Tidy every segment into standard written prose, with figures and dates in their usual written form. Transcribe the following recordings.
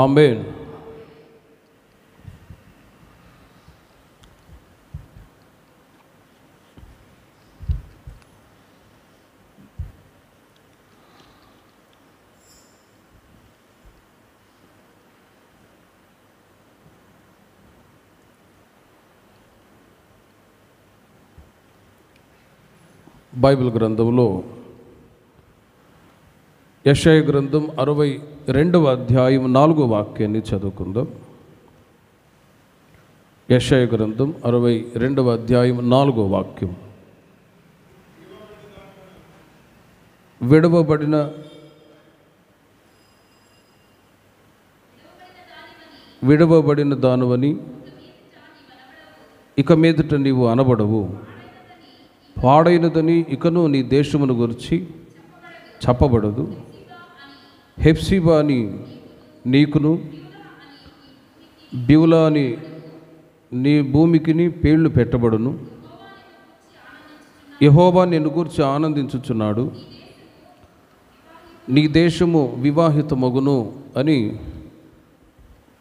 ఆమేన్. Bible గ్రంథంలో యెషయా గ్రంథం 62వ అధ్యాయం 4వ వాక్యాన్ని చదువుకుందాం. యెషయా గ్రంథం 62వ అధ్యాయం 4వ వాక్యం. విడవబడిన దానవని ఇక మీదట నీవు అనబడవు, పాడైనదని ఇకను నీ దేశమును గురించి చెప్పబడదు. హెప్సిబా అని నీకును, బివులా అని నీ భూమికిని పేర్లు పెట్టబడును. యెహోవా నిన్ను గురించి ఆనందించుచున్నాడు, నీ దేశము వివాహితమగును అని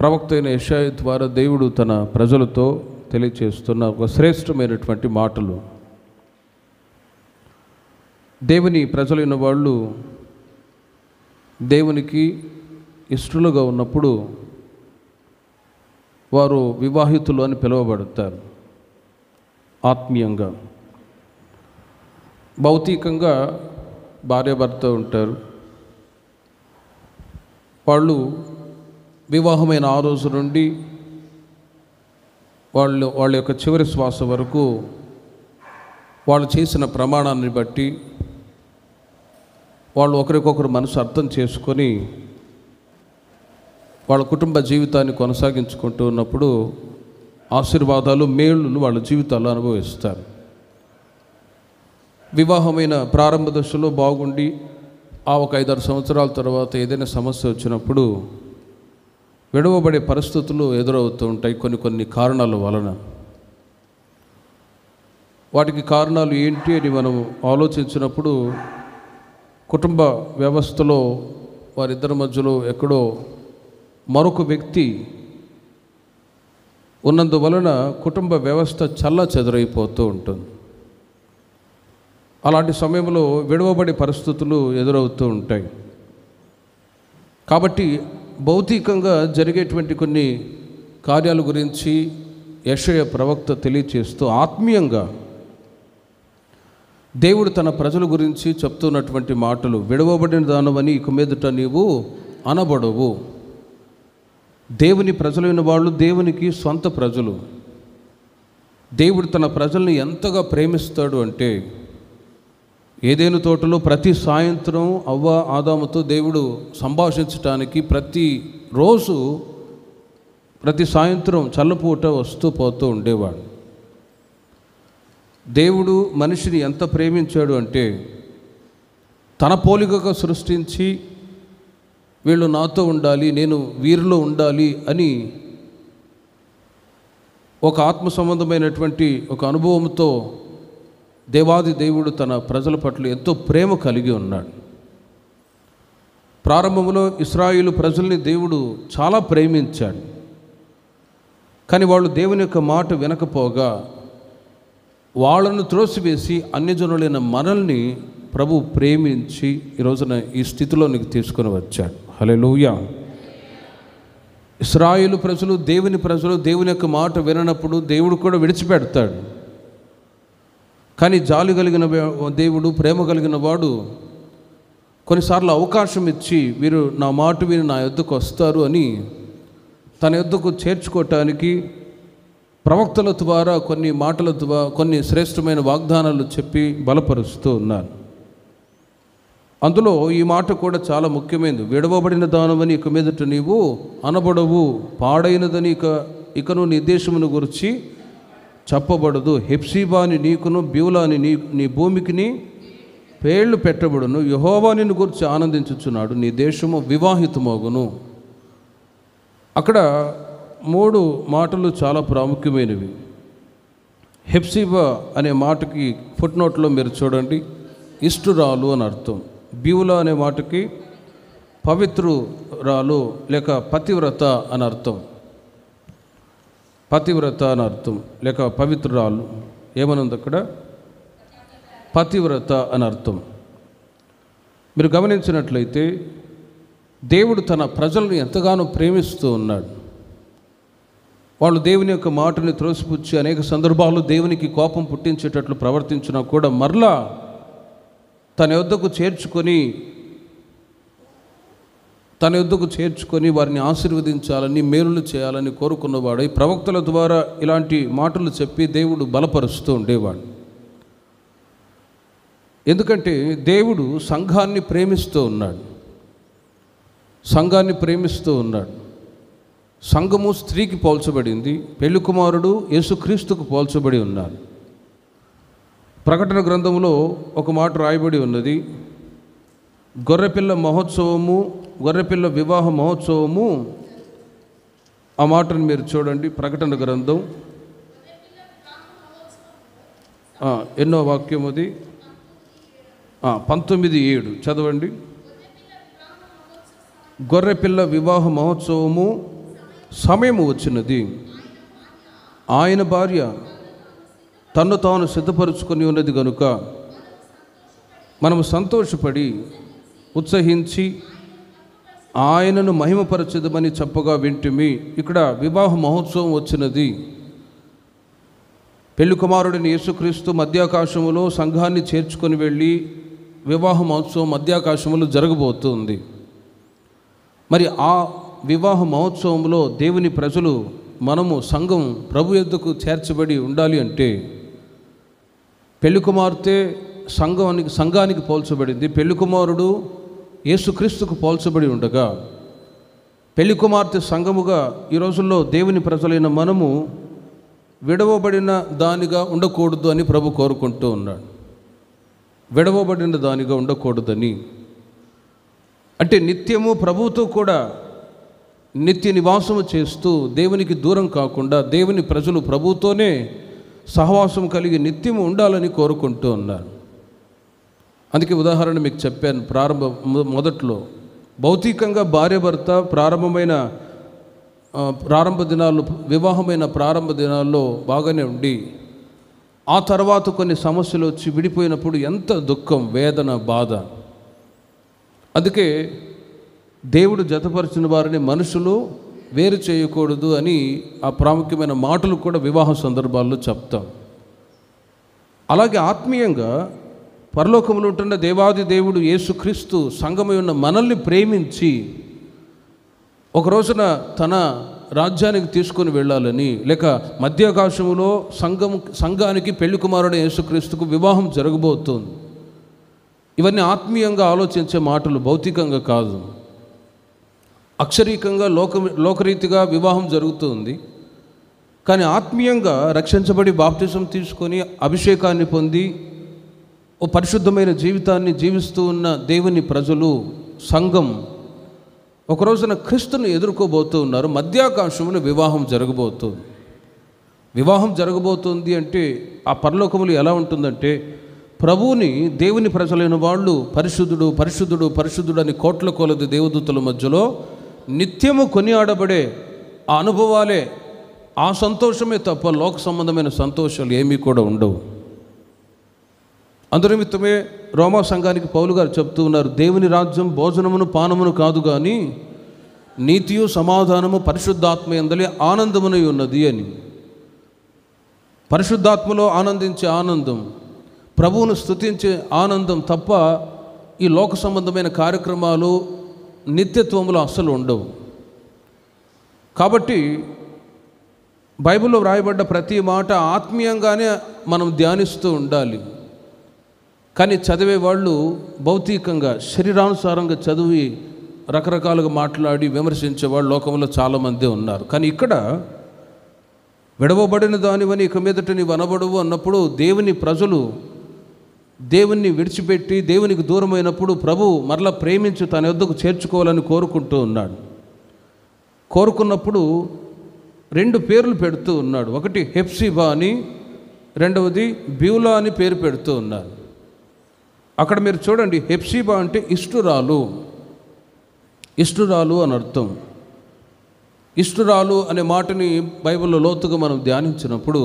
ప్రవక్త అయిన యెషయా ద్వారా దేవుడు తన ప్రజలతో తెలియచేస్తున్న ఒక శ్రేష్టమైనటువంటి మాటలు. దేవుని ప్రజలైన వాళ్ళు దేవునికి ఇష్టలుగా ఉన్నప్పుడు వారు వివాహితులు అని పిలువబడతారు. ఆత్మీయంగా, భౌతికంగా భార్యాభర్త ఉంటారు. వాళ్ళు వివాహమైన ఆ రోజు నుండి వాళ్ళ యొక్క చివరి శ్వాస వరకు వాళ్ళు చేసిన ప్రమాణాన్ని బట్టి వాళ్ళు ఒకరికొకరు మనసు అర్థం చేసుకొని వాళ్ళ కుటుంబ జీవితాన్ని కొనసాగించుకుంటూ ఉన్నప్పుడు ఆశీర్వాదాలు, మేళ్ళు వాళ్ళ జీవితాల్లో అనుభవిస్తారు. వివాహమైన ప్రారంభ దశలో బాగుండి ఒక 5-6 సంవత్సరాల తర్వాత ఏదైనా సమస్య వచ్చినప్పుడు విడవబడే పరిస్థితులు ఎదురవుతూ ఉంటాయి కొన్ని కారణాల వలన. వాటికి కారణాలు ఏంటి అని మనం ఆలోచించినప్పుడు కుటుంబ వ్యవస్థలో వారిద్దరి మధ్యలో ఎక్కడో మరొక వ్యక్తి ఉన్నందువలన కుటుంబ వ్యవస్థ చెదరైపోతూ ఉంటుంది. అలాంటి సమయంలో విడవబడే పరిస్థితులు ఎదురవుతూ ఉంటాయి. కాబట్టి భౌతికంగా జరిగేటువంటి కొన్ని కార్యాల గురించి యెషయా ప్రవక్త తెలియచేస్తూ ఆత్మీయంగా దేవుడు తన ప్రజల గురించి చెప్తున్నటువంటి మాటలు. విడవబడిన దానవని ఇక మీదట నీవు అనబడవు. దేవుని ప్రజలైన వాళ్ళు దేవునికి సొంత ప్రజలు. దేవుడు తన ప్రజల్ని ఎంతగా ప్రేమిస్తాడు అంటే, ఏదైనా తోటలో ప్రతి సాయంత్రం అవ్వ ఆదాముతో దేవుడు సంభాషించటానికి ప్రతి సాయంత్రం చల్లపూట వస్తూ పోతూ ఉండేవాడు. దేవుడు మనిషిని ఎంత ప్రేమించాడు అంటే, తన పోలికగా సృష్టించి వీళ్ళు నాతో ఉండాలి, నేను వీరిలో ఉండాలి అని ఒక ఆత్మ సంబంధమైనటువంటి ఒక అనుభవంతో దేవాది దేవుడు తన ప్రజల పట్ల ఎంతో ప్రేమ కలిగి ఉన్నాడు. ప్రారంభంలో ఇశ్రాయేలు ప్రజల్ని దేవుడు చాలా ప్రేమించాడు. కానీ వాళ్ళు దేవుని యొక్క మాట వినకపోగా వాళ్ళను త్రోసివేసి అన్యజనులైన మనల్ని ప్రభు ప్రేమించి ఈ రోజున ఈ స్థితిలోనికి తీసుకొని వచ్చాడు. హల్లెలూయా. ఇశ్రాయేలు ప్రజలు దేవుని యొక్క మాట విననప్పుడు దేవుడు కూడా విడిచిపెడతాడు. కానీ జాలి కలిగిన దేవుడు, ప్రేమ కలిగిన వాడు కొన్నిసార్లు అవకాశం ఇచ్చి వీరు నా మాట విని నా యొద్దకు వస్తారు అని తన యొద్దకు చేర్చుకోవటానికి ప్రవక్తల ద్వారా కొన్ని మాటల ద్వారా కొన్ని శ్రేష్టమైన వాగ్దానాలు చెప్పి బలపరుస్తూ ఉన్నారు. అందులో ఈ మాట కూడా చాలా ముఖ్యమైనది. విడవబడిన దానవని ఇక మీదట నీవు అనబడవు, పాడైనదని ఇకను నీ దేశమును గురించి చెప్పబడదు. హెప్సిబా అని నీకును, బివులా అని నీ భూమికిని పేర్లు పెట్టబడును. యెహోవా నిన్ను గురించి ఆనందించుచున్నాడు, నీ దేశము వివాహితమగును. అక్కడ 3 మాటలు చాలా ప్రాముఖ్యమైనవి. హెప్సిబా అనే మాటకి ఫుట్నోట్లో మీరు చూడండి, ఇష్టురాలు అని అర్థం. బివులా అనే మాటకి పవిత్రురాలు లేక పతివ్రత అని అర్థం. పతివ్రత అని అర్థం లేక పవిత్రురాలు ఏమనుంది అక్కడ? పతివ్రత అని అర్థం. మీరు గమనించినట్లయితే దేవుడు తన ప్రజలను ఎంతగానో ప్రేమిస్తూ ఉన్నాడు. వాళ్ళు దేవుని యొక్క మాటని త్రోసిపుచ్చి అనేక సందర్భాల్లో దేవునికి కోపం పుట్టించేటట్లు ప్రవర్తించినా కూడా మరలా తన యొద్దకు చేర్చుకొని వారిని ఆశీర్వదించాలని, మేలులు చేయాలని కోరుకున్నవాడు ఈ ప్రవక్తల ద్వారా ఇలాంటి మాటలు చెప్పి దేవుడు బలపరుస్తూ ఉండేవాడు. ఎందుకంటే దేవుడు సంఘాన్ని ప్రేమిస్తూ ఉన్నాడు. సంఘము స్త్రీకి పోల్చబడింది, పెళ్లి కుమారుడు యేసుక్రీస్తుకు పోల్చబడి ఉన్నారు. ప్రకటన గ్రంథంలో ఒక మాట రాయబడి ఉన్నది, గొర్రెపిల్ల వివాహ మహోత్సవము. ఆ మాటను మీరు చూడండి. ప్రకటన గ్రంథం ఎన్నో వాక్యం అది? 19:7 చదవండి. గొర్రెపిల్ల వివాహ మహోత్సవము సమయము వచ్చినది, ఆయన భార్య తన్ను తాను సిద్ధపరుచుకొని ఉన్నది గనుక మనము సంతోషపడి ఉత్సహించి ఆయనను మహిమపరచదమని చెప్పగా వింటిమి. ఇక్కడ వివాహ మహోత్సవం వచ్చినది. పెళ్లి కుమారుడిని యేసుక్రీస్తు మధ్యాకాశములో సంఘాన్ని చేర్చుకొని వెళ్ళి వివాహ మహోత్సవం మధ్యాకాశములో జరగబోతుంది. మరి ఆ వివాహ మహోత్సవంలో దేవుని ప్రజలు, మనము సంఘం ప్రభు యొద్దకు చేర్చబడి ఉండాలి అంటే పెళ్లి కుమార్తె సంఘానికి పోల్చబడింది, పెళ్లి కుమారుడు యేసుక్రీస్తుకు పోల్చబడి ఉండగా పెళ్లి కుమార్తె సంఘముగా ఈ రోజుల్లో దేవుని ప్రజలైన మనము విడవబడిన దానిగా ఉండకూడదు అని ప్రభు కోరుకుంటూ ఉన్నాడు. విడవబడిన దానిగా ఉండకూడదని అంటే నిత్యము ప్రభువుతో కూడా నిత్య నివాసము చేస్తూ దేవునికి దూరం కాకుండా దేవుని ప్రజలు ప్రభువుతోనే సహవాసం కలిగి నిత్యము ఉండాలని కోరుకుంటూ ఉన్నారు. అందుకే ఉదాహరణ మీకు చెప్పాను మొదట్లో. భౌతికంగా భార్యాభర్త ప్రారంభ దినాల్లో, వివాహమైన ప్రారంభ దినాల్లో బాగానే ఉండి ఆ తర్వాత కొన్ని సమస్యలు వచ్చి విడిపోయినప్పుడు ఎంత దుఃఖం, వేదన, బాధ. అందుకే దేవుడు జతపరిచిన వారిని మనుషులు వేరు చేయకూడదు అని ఆ ప్రాముఖ్యమైన మాటలు కూడా వివాహ సందర్భాల్లో చెప్తాం. అలాగే ఆత్మీయంగా పరలోకములో ఉంటున్న దేవాది దేవుడు యేసుక్రీస్తు సంఘమై ఉన్న మనల్ని ప్రేమించి ఒక రోజున తన రాజ్యానికి తీసుకొని వెళ్ళాలని, లేక మధ్యాకాశములో సంఘానికి పెళ్లి కుమారుడు యేసుక్రీస్తుకు వివాహం జరగబోతోంది. ఇవన్నీ ఆత్మీయంగా ఆలోచించే మాటలు, భౌతికంగా కాదు. అక్షరీకంగా లోకరీతిగా వివాహం జరుగుతుంది, కానీ ఆత్మీయంగా రక్షించబడి బాప్తిజం తీసుకొని అభిషేకాన్ని పొంది ఓ పరిశుద్ధమైన జీవితాన్ని జీవిస్తూ ఉన్న దేవుని ప్రజలు, సంఘం ఒక రోజున క్రీస్తును ఎదుర్కోబోతూ ఉన్నారు. మధ్యాకాశంలో వివాహం జరగబోతుంది అంటే ఆ పరలోకములు ఎలా ఉంటుందంటే, ప్రభువుని దేవుని ప్రజలైన వాళ్ళు పరిశుద్ధుడు పరిశుద్ధుడు పరిశుద్ధుడు అని కోట్ల కొలది దేవదూతల మధ్యలో నిత్యము కొనియాడబడే ఆ అనుభవాలే, ఆ సంతోషమే తప్ప లోక సంబంధమైన సంతోషాలు ఏమీ కూడా ఉండవు. అందునిమిత్తమే రోమా సంఘానికి పౌలు గారు చెప్తూ ఉన్నారు, దేవుని రాజ్యం భోజనమును పానమును కాదు కానీ నీతియు సమాధానము పరిశుద్ధాత్మ యందలి ఆనందమునై ఉన్నది అని. పరిశుద్ధాత్మలో ఆనందించే ఆనందం, ప్రభువును స్తుతించే ఆనందం తప్ప ఈ లోక సంబంధమైన కార్యక్రమాలు నిత్యత్వములు అస్సలు ఉండవు. కాబట్టి బైబిల్లో వ్రాయబడ్డ ప్రతి మాట ఆత్మీయంగానే మనం ధ్యానిస్తూ ఉండాలి. కానీ చదివే వాళ్ళు భౌతికంగా శరీరానుసారంగా చదివి రకరకాలుగా మాట్లాడి విమర్శించే వాళ్ళు లోకంలో చాలామంది ఉన్నారు. కానీ ఇక్కడ విడవబడిన దానివని ఇక మీదట నీవు అనబడవు అన్నప్పుడు దేవుని ప్రజలు దేవుణ్ణి విడిచిపెట్టి దేవునికి దూరమైనప్పుడు ప్రభు మరలా ప్రేమించి తన యొద్దకు చేర్చుకోవాలని కోరుకుంటూ ఉన్నాడు. కోరుకున్నప్పుడు 2 పేర్లు పెడుతూ ఉన్నాడు. ఒకటి హెప్సిబా అని, రెండవది బ్యూలా అని పేరు పెడుతూ ఉన్నారు. అక్కడ మీరు చూడండి, హెప్సిబా అంటే ఇష్టురాలు, ఇష్టురాలు అని అర్థం. ఇష్టురాలు అనే మాటని బైబిల్లో లోతుగా మనం ధ్యానించినప్పుడు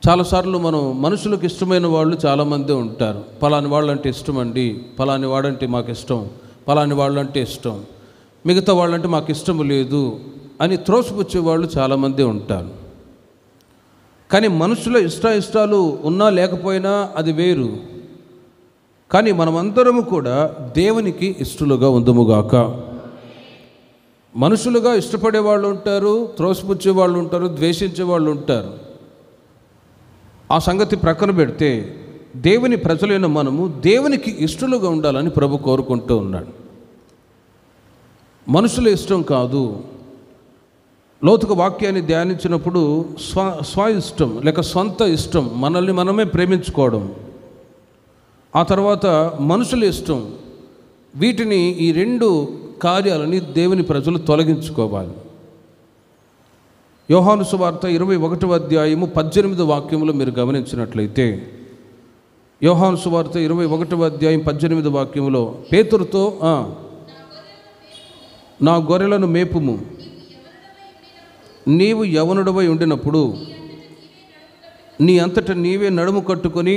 చాలాసార్లు మనం మనుషులకు ఇష్టమైన వాళ్ళు చాలామంది ఉంటారు. పలాని వాళ్ళంటే ఇష్టం అండి, పలాని వాడంటే మాకు ఇష్టం, పలాని వాళ్ళంటే ఇష్టం, మిగతా వాళ్ళంటే మాకు ఇష్టం లేదు అని త్రోసిపుచ్చే వాళ్ళు చాలామంది ఉంటారు. కానీ మనుషుల ఇష్టాలు ఉన్నా లేకపోయినా అది వేరు. కానీ మనమందరము కూడా దేవునికి ఇష్టలుగా ఉందుముగాక. మనుషులుగా ఇష్టపడే వాళ్ళు ఉంటారు, త్రోసిపుచ్చే వాళ్ళు ఉంటారు, ద్వేషించే వాళ్ళు ఉంటారు. ఆ సంగతి ప్రక్కన పెడితే దేవుని ప్రజలైన మనము దేవునికి ఇష్టలుగా ఉండాలని ప్రభు కోరుకుంటూ ఉన్నాడు. మనుషుల ఇష్టం కాదు. లోతుగా వాక్యాన్ని ధ్యానించినప్పుడు స్వ ఇష్టం లేక సొంత ఇష్టం, మనల్ని మనమే ప్రేమించుకోవడం, ఆ తర్వాత మనుషుల ఇష్టం, వీటిని ఈ రెండు కార్యాలని దేవుని ప్రజలు తొలగించుకోవాలి. యోహాను సువార్త 21వ అధ్యాయము 18వ వాక్యములో మీరు గమనించినట్లయితే, యోహాను సువార్త 21వ అధ్యాయం 18వ వాక్యములో పేతురుతో నా గొర్రెలను మేపుము, నీవు యవనుడవై ఉండినప్పుడు నీ అంతటా నీవే నడుము కట్టుకొని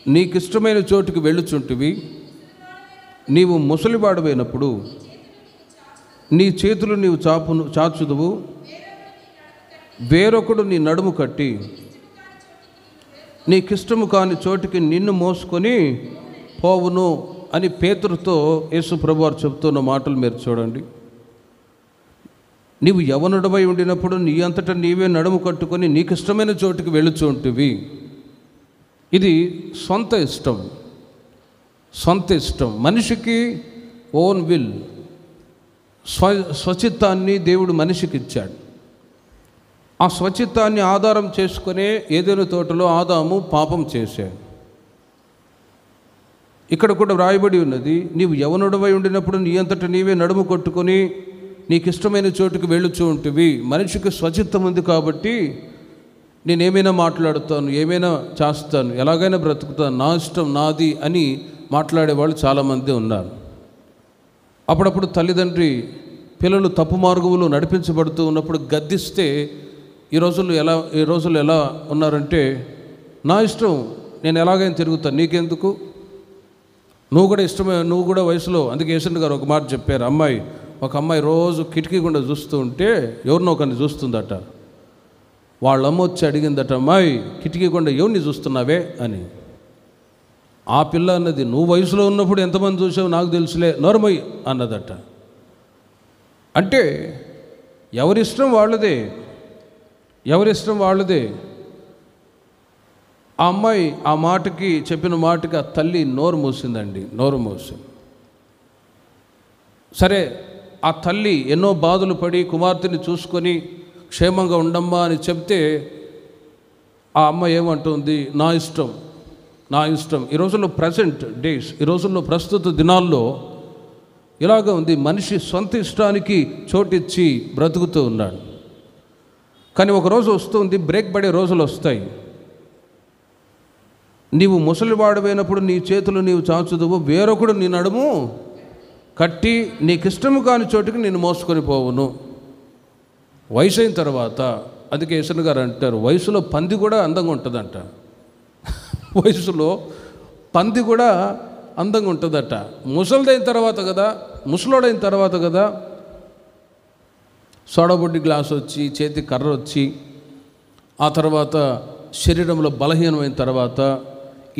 నీకిష్టమైన చోటుకి వెళ్ళుచుంటివి. నీవు ముసలివాడవైనప్పుడు నీ చేతులు నీవు చాచుదువు, వేరొకడు నీ నడుము కట్టి నీకిష్టము కాని చోటికి నిన్ను మోసుకొని పోవును అని పేతురుతో యేసు ప్రభువారు చెప్తున్న మాటలు మీరు చూడండి. నీవు యవనుడవై ఉండినప్పుడు నీ అంతటా నీవే నడుము కట్టుకొని నీకిష్టమైన చోటుకి వెళ్ళుచుంటివి. ఇది సొంత ఇష్టం. మనిషికి ఓన్ విల్, స్వచిత్తాన్ని దేవుడు మనిషికి ఇచ్చాడు. ఆ స్వచిత్తాన్ని ఆధారం చేసుకునే ఏదైనా తోటలో ఆదాము పాపం చేశాడు. ఇక్కడ కూడా వ్రాయబడి ఉన్నది, నీవు యవనుడవై ఉండినప్పుడు నీ అంతటా నీవే నడుము కొట్టుకొని నీకు ఇష్టమైన చోటుకు వెళ్ళుచూ ఉంటివి. మనిషికి స్వచిత్తం ఉంది కాబట్టి నేనేమైనా మాట్లాడుతాను, ఏమైనా చేస్తాను, ఎలాగైనా బ్రతుకుతాను, నా ఇష్టం నాది అని మాట్లాడేవాళ్ళు చాలామంది ఉన్నారు. అప్పుడప్పుడు తల్లిదండ్రి పిల్లలు తప్పు మార్గంలో నడిపించబడుతూ ఉన్నప్పుడు గద్దిస్తే ఈ రోజుల్లో ఎలా ఉన్నారంటే, నా ఇష్టం, నేను ఎలాగైనా తిరుగుతాను, నీకెందుకు, నువ్వు కూడా వయసులో. అందుకే యేసయ్య గారు ఒక మాట చెప్పారు, ఒక అమ్మాయి రోజు కిటికీ గుండా చూస్తూ ఉంటే ఎవరినో ఒకరిని చూస్తుందట. వాళ్ళమ్మ వచ్చి అడిగిందట, అమ్మాయి కిటికీ గుండా ఎవరిని చూస్తున్నావే అని. ఆ పిల్ల అన్నది, నువ్వు వయసులో ఉన్నప్పుడు ఎంతమంది చూసావు నాకు తెలుసులే, నోరుమొయ్యి అన్నదట. అంటే ఎవరిష్టం వాళ్ళదే. ఆ అమ్మాయి ఆ మాటకి చెప్పిన మాటకి ఆ తల్లి నోరు మూసిందండి. సరే, ఆ తల్లి ఎన్నో బాధలు పడి కుమార్తెని చూసుకొని క్షేమంగా ఉండమ్మా అని చెప్తే ఆ అమ్మ ఏమంటుంది, నా ఇష్టం. ఈ రోజుల్లో ప్రస్తుత దినాల్లో ఇలాగ ఉంది. మనిషి సొంత ఇష్టానికి చోటిచ్చి బ్రతుకుతూ ఉన్నాడు. కానీ ఒకరోజు వస్తుంది, బ్రేక్ పడే రోజులు వస్తాయి. నీవు ముసలివాడమైనప్పుడు నీ చేతులు నీవు చాచుదువు, వేరొకడు నీ నడుము కట్టి నీకిష్టము కాని చోటుకి నిన్ను మోసుకొని పోవును. వయసు అయిన తర్వాత, అందుకే యేసయ్య గారు అంటారు, వయసులో పంది కూడా అందంగా ఉంటుందంట. ముసలోడైన తర్వాత కదా సోడాబుడ్డి గ్లాస్ వచ్చి, చేతి కర్ర వచ్చి, ఆ తర్వాత శరీరంలో బలహీనమైన తర్వాత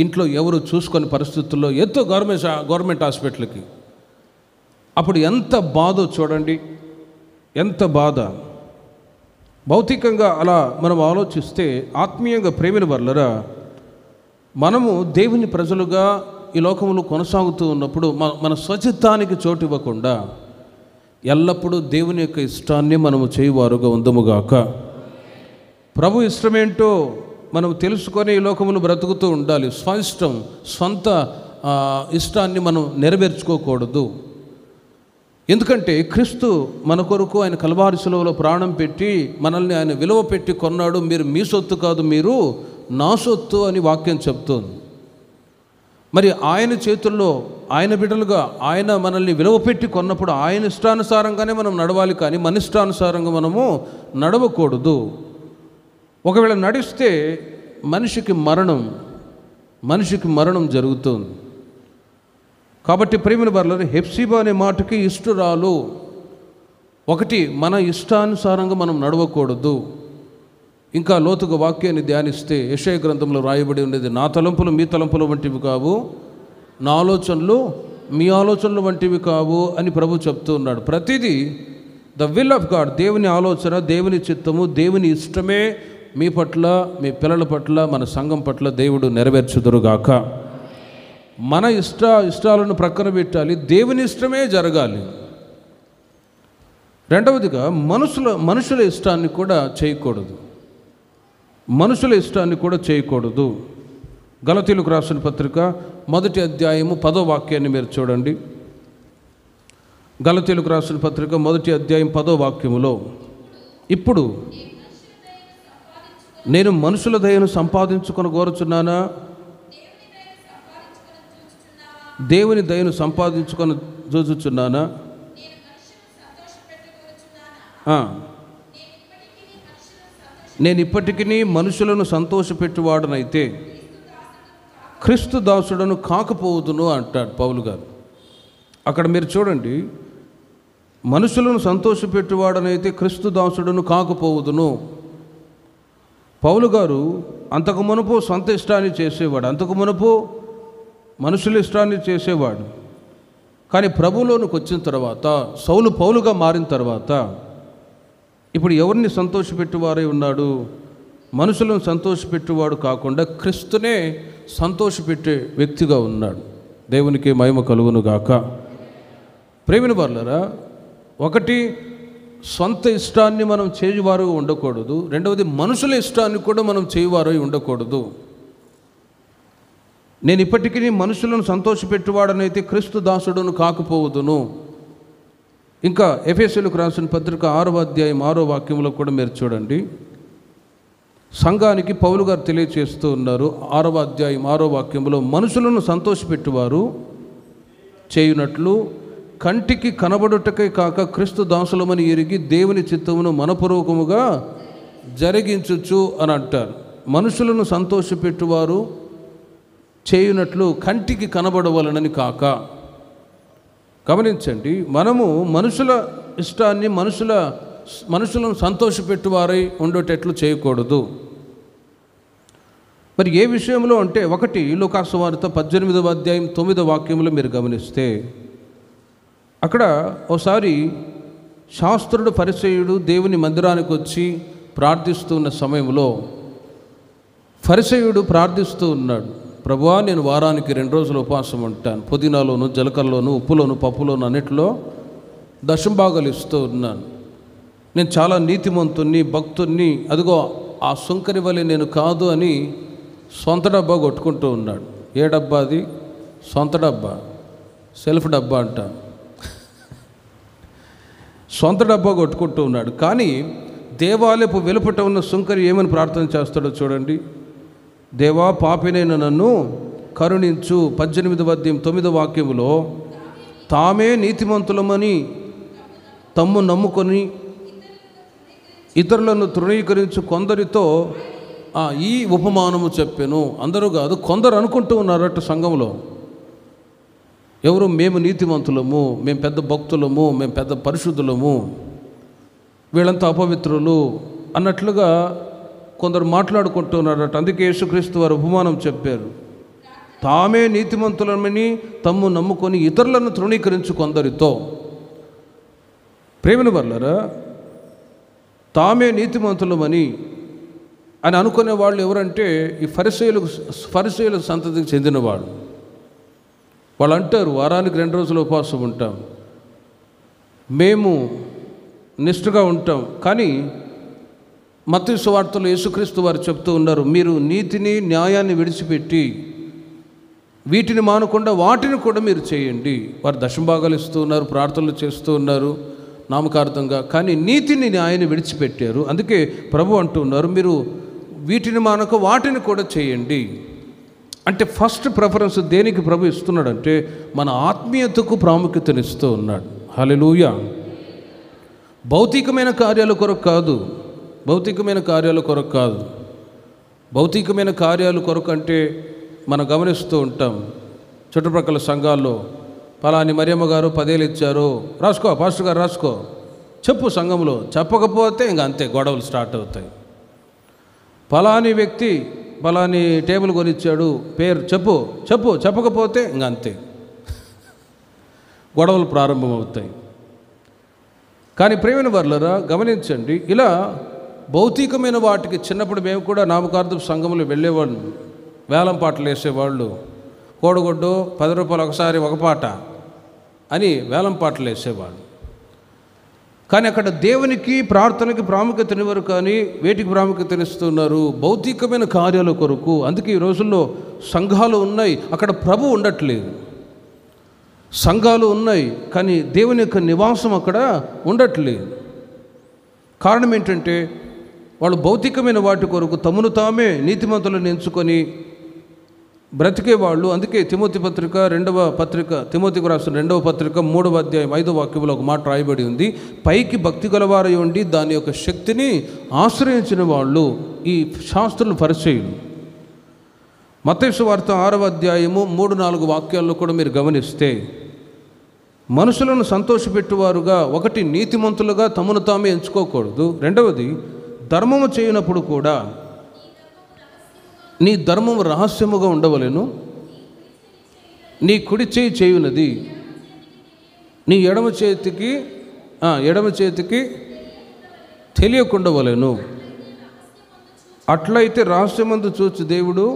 ఇంట్లో ఎవరు చూసుకొని పరిస్థితుల్లో ఎంతో గవర్నమెంట్ హాస్పిటల్కి, అప్పుడు ఎంత బాధో చూడండి, ఎంత బాధ. భౌతికంగా అలా మనం ఆలోచిస్తే, ఆత్మీయంగా ప్రేమిన వర్లరా, మనము దేవుని ప్రజలుగా ఈ లోకంలో కొనసాగుతూ ఉన్నప్పుడు మన స్వచిత్తానికి చోటు ఇవ్వకుండా ఎల్లప్పుడూ దేవుని యొక్క ఇష్టాన్ని మనము చేయువారుగా ఉందముగాక. ప్రభు ఇష్టమేంటో మనం తెలుసుకొని ఈ లోకమును బ్రతుకుతూ ఉండాలి. సొంత ఇష్టాన్ని మనం నెరవేర్చుకోకూడదు. ఎందుకంటే క్రీస్తు మన కొరకు ఆయన కల్వారి శిలువలో ప్రాణం పెట్టి మనల్ని ఆయన విలువ పెట్టి కొన్నాడు. మీరు మీ సొత్తు కాదు, మీరు నా సొత్తు అని వాక్యం చెప్తోంది. మరి ఆయన చేతుల్లో, ఆయన బిడ్డలుగా ఆయన మనల్ని విలువ పెట్టి కొన్నప్పుడు ఆయన ఇష్టానుసారంగానే మనం నడవాలి, కానీ మన ఇష్టానుసారంగా మనము నడవకూడదు. ఒకవేళ నడిస్తే మనిషికి మరణం జరుగుతుంది. కాబట్టి ప్రియమైన వారలారా, హెప్సిబా అనే మాటకి ఇష్టురాలు. ఒకటి, మన ఇష్టానుసారంగా మనం నడవకూడదు. ఇంకా లోతుగా వాక్యాన్ని ధ్యానిస్తే యెషయా గ్రంథంలో రాయబడి ఉండేది, నా తలంపులు మీ తలంపులు వంటివి కావు, నా ఆలోచనలు మీ ఆలోచనలు వంటివి కావు అని ప్రభు చెప్తూ ఉన్నాడు. ప్రతిదీ ద విల్ ఆఫ్ గాడ్, దేవుని ఆలోచన, దేవుని చిత్తము, దేవుని ఇష్టమే మీ పట్ల, మీ పిల్లల పట్ల, మన సంఘం పట్ల దేవుడు నెరవేర్చుదురుగాక. మన ఇష్టాలను ప్రక్కన పెట్టాలి, దేవుని ఇష్టమే జరగాలి. రెండవదిగా మనుషుల ఇష్టాన్ని కూడా చేయకూడదు. గలతీయులకు రాసిన పత్రిక 1వ అధ్యాయము 10వ వాక్యాన్ని మీరు చూడండి. గలతీయులకు రాసిన పత్రిక 1వ అధ్యాయం 10వ వాక్యములో, ఇప్పుడు నేను మనుషుల దయను సంపాదించుకొని కోరుచున్నానా, దేవుని దయను సంపాదించుకొని చూచుచున్నానా? నేను ఇప్పటికీ మనుషులను సంతోషపెట్టువాడనైతే క్రీస్తు దాసుడను కాకపోదును అంటాడు పౌలు గారు. అక్కడ మీరు చూడండి, మనుషులను సంతోషపెట్టువాడనైతే క్రీస్తు దాసుడను కాకపోవుదును. పౌలు గారు అంతకు మునుపు సొంత ఇష్టాన్ని చేసేవాడు, అంతకు మునుపు మనుషుల ఇష్టాన్ని చేసేవాడు. కానీ ప్రభువులోనికి వచ్చిన తర్వాత, సౌలు పౌలుగా మారిన తర్వాత ఇప్పుడు ఎవరిని సంతోషపెట్టువారై ఉన్నాడు? మనుషులను సంతోషపెట్టువాడు కాకుండా క్రీస్తునే సంతోషపెట్టే వ్యక్తిగా ఉన్నాడు. దేవునికి మహిమ కలుగును గాక. ప్రేమిన వారలారా, ఒకటి, సొంత ఇష్టాన్ని మనం చేయువారు ఉండకూడదు. రెండవది, మనుషుల ఇష్టాన్ని కూడా మనం చేయువారు ఉండకూడదు. నేను ఇప్పటికీ మనుషులను సంతోషపెట్టువాడనైతే క్రీస్తు దాసుడును కాకపోవుదును. ఇంకా ఎఫెసీయులకు రాసిన పత్రిక 6వ అధ్యాయం 6వ వాక్యంలో కూడా మీరు చూడండి, సంఘానికి పౌలు గారు తెలియచేస్తూ ఉన్నారు. 6వ అధ్యాయం 6వ వాక్యంలో, మనుషులను సంతోషపెట్టువారు చేయునట్లు కంటికి కనబడుటకే కాక క్రీస్తు దాసులమని ఎరిగి దేవుని చిత్తమును మనపూర్వకముగా జరిగించుచు అని అంటారు. మనుషులను సంతోషపెట్టువారు చేయునట్లు కంటికి కనబడవలనని కాక. గమనించండి, మనము మనుషుల ఇష్టాన్ని మనుషులను సంతోషపెట్టువారై ఉండేటట్లు చేయకూడదు. మరి ఏ విషయంలో అంటే, ఒకటి, లూకాసు వార్త 18వ అధ్యాయం 9వ వాక్యంలో మీరు గమనిస్తే, అక్కడ ఒకసారి శాస్త్రుడు పరిసయ్యుడు దేవుని మందిరానికి వచ్చి ప్రార్థిస్తున్న సమయంలో పరిసయ్యుడు ప్రార్థిస్తూ ఉన్నాడు, ప్రభువా, నేను వారానికి 2 రోజులు ఉపవాసం ఉంటాను, పుదీనాలోను, జీలకర్రలోను, ఉప్పులోను, పప్పులోను అన్నిటిలో దశంభాగాలు ఇస్తూ ఉన్నాను. నేను చాలా నీతిమంతుణ్ణి, భక్తుణ్ణి, అదిగో ఆ సుంకరి వలె నేను కాదు అని సొంత డబ్బా కొట్టుకుంటూ ఉన్నాడు. ఏ డబ్బా అది? సొంత డబ్బా, సెల్ఫ్ డబ్బా అంట. సొంత డబ్బా కొట్టుకుంటూ ఉన్నాడు. కానీ దేవాలయపు వెలుపట ఉన్న సుంకరి ఏమని ప్రార్థన చేస్తాడో చూడండి. దేవా, పాపినైన నన్ను కరుణించు. 18వ అధ్యాయం 9వ వాక్యములో, తామే నీతిమంతులమని తమ్ము నమ్ముకొని ఇతరులను తృణీకరించు కొందరితో ఈ ఉపమానము చెప్పాను. అందరూ కాదు, కొందరు అనుకుంటూ ఉన్నారట సంఘంలో. ఎవరు? మేము నీతిమంతులము, మేము పెద్ద భక్తులము, మేము పెద్ద పరిశుద్ధులము, వీళ్ళంతా అపవిత్రులు అన్నట్లుగా కొందరు మాట్లాడుకుంటున్నారట. అందుకే యేసుక్రీస్తు వారు ఉపమానం చెప్పారు, తామే నీతిమంతులమని తమ్ము నమ్ముకొని ఇతరులను తృణీకరించు కొందరితో. ప్రేమిన వర్లరా, తామే నీతిమంతులమని అని అనుకునే వాళ్ళు ఎవరంటే ఈ ఫరిసయ్యుల సంతతికి చెందినవాడు. వాళ్ళు అంటారు, వారానికి 2 రోజులు ఉపవాసం ఉంటాం, మేము నిష్ఠగా ఉంటాం. కానీ మత్తయి సువార్తలో యేసుక్రీస్తు వారు చెప్తూ ఉన్నారు, మీరు నీతిని, న్యాయాన్ని విడిచిపెట్టి వీటిని మానకుండా వాటిని కూడా మీరు చేయండి. వారు దశంభాగాలు ఇస్తూ ఉన్నారు, ప్రార్థనలు చేస్తూ ఉన్నారు నామకార్థంగా, కానీ నీతిని, న్యాయాన్ని విడిచిపెట్టారు. అందుకే ప్రభు అంటూ ఉన్నారు, మీరు వీటిని మానక వాటిని కూడా చేయండి. అంటే ఫస్ట్ ప్రిఫరెన్స్ దేనికి ప్రభు ఇస్తున్నాడంటే మన ఆత్మీయతకు ప్రాముఖ్యతనిస్తూ ఉన్నాడు. హల్లెలూయా. భౌతికమైన కార్యాల కొరకు కాదు, భౌతికమైన కార్యాల కొరకు కాదు. భౌతికమైన కార్యాల కొరకు అంటే మనం గమనిస్తూ ఉంటాం చుట్టుప్రక్కల సంఘాల్లో, పలాని మరియమ్మ గారు 10,000 ఇచ్చారు, రాసుకో పాస్టర్ గారు రాసుకో, చెప్పు సంఘంలో, చెప్పకపోతే ఇంక అంతే గొడవలు స్టార్ట్ అవుతాయి. పలాని వ్యక్తి పలాని టేబుల్ కొనిచ్చాడు, పేరు చెప్పు చెప్పు, చెప్పకపోతే ఇంక అంతే గొడవలు ప్రారంభమవుతాయి. కానీ ప్రియమైన వర్లరా గమనించండి, ఇలా భౌతికమైన వాటికి చిన్నప్పుడు మేము కూడా నామకార్థపు సంఘంలో వెళ్ళేవాళ్ళు, వేలం పాటలు వేసేవాళ్ళు, కోడిగుడ్డు 10 రూపాయలు ఒకసారి ఒక పాట అని వేలం పాటలు వేసేవాళ్ళు. కానీ అక్కడ దేవునికి ప్రార్థనకి ప్రాముఖ్యతనివ్వరు, కానీ వేటికి ప్రాముఖ్యతనిస్తున్నారు? భౌతికమైన కార్యాల కొరకు. అందుకే ఈ రోజుల్లో సంఘాలు ఉన్నాయి, అక్కడ ప్రభు ఉండట్లేదు. సంఘాలు ఉన్నాయి కానీ దేవుని యొక్క నివాసం అక్కడ ఉండట్లేదు. కారణం ఏంటంటే వాళ్ళు భౌతికమైన వాటి కొరకు తమను తామే నీతిమంతులను ఎంచుకొని బ్రతికేవాళ్ళు. అందుకే తిమోతి పత్రిక 2వ పత్రిక, తిమోతికి రాసిన 2వ పత్రిక 3వ అధ్యాయం 5వ వాక్యంలో ఒక మాట రాయబడి ఉంది, పైకి భక్తి గలవారై ఉండి దాని యొక్క శక్తిని ఆశ్రయించిన వాళ్ళు ఈ శాస్త్రులు పరిచయులు. మత్తయి సువార్త 6వ అధ్యాయము 3-4 వాక్యాల్లో కూడా మీరు గమనిస్తే మనుషులను సంతోషపెట్టువారుగా, ఒకటి నీతిమంతులుగా తమను తామే ఎంచుకోకూడదు, రెండవది ధర్మము చేయనప్పుడు కూడా నీ ధర్మము రహస్యముగా ఉండవలెను, నీ కుడి చేయి చేయునది నీ ఎడమ చేతికి తెలియకుండవలెను, అట్లయితే రహస్యమందు చూచి దేవుడు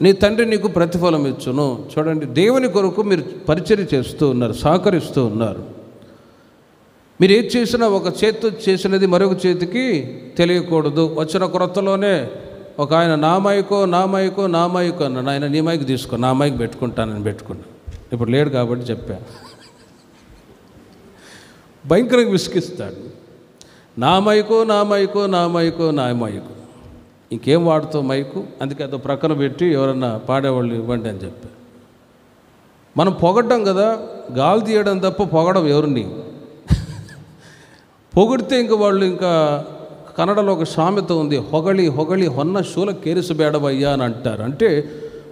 నీ తండ్రి నీకు ప్రతిఫలం ఇచ్చును. చూడండి, దేవుని కొరకు మీరు పరిచర్య చేస్తూ ఉన్నారు, సహకరిస్తూ ఉన్నారు. మీరు ఏది చేసినా ఒక చేతితో చేసినది మరొక చేతికి తెలియకూడదు. వచ్చిన కొరతలోనే ఒక ఆయన నా మైకో అన్నాడు. ఆయన నీ మైక్ తీసుకో, నా మైక్ పెట్టుకుంటానని పెట్టుకున్నాను. ఇప్పుడు లేడు కాబట్టి చెప్పా. భయంకరంగా విసిగిస్తాడు. నా మైకో ఇంకేం వాడుతావు మైకు, అందుకే అదో ప్రక్కన పెట్టి ఎవరన్నా పాడేవాళ్ళు ఇవ్వండి అని చెప్పి. మనం పొగడ్డం కదా, గాలి తీయడం తప్ప పొగడం ఎవరిని. పొగిడితే ఇంక వాళ్ళు ఇంకా కన్నడలో ఒక సామెత ఉంది, ಹೊಗಳಿ ಹೊನ್ನ శూల కేరిసబేడవయ్యా అని అంటారు. అంటే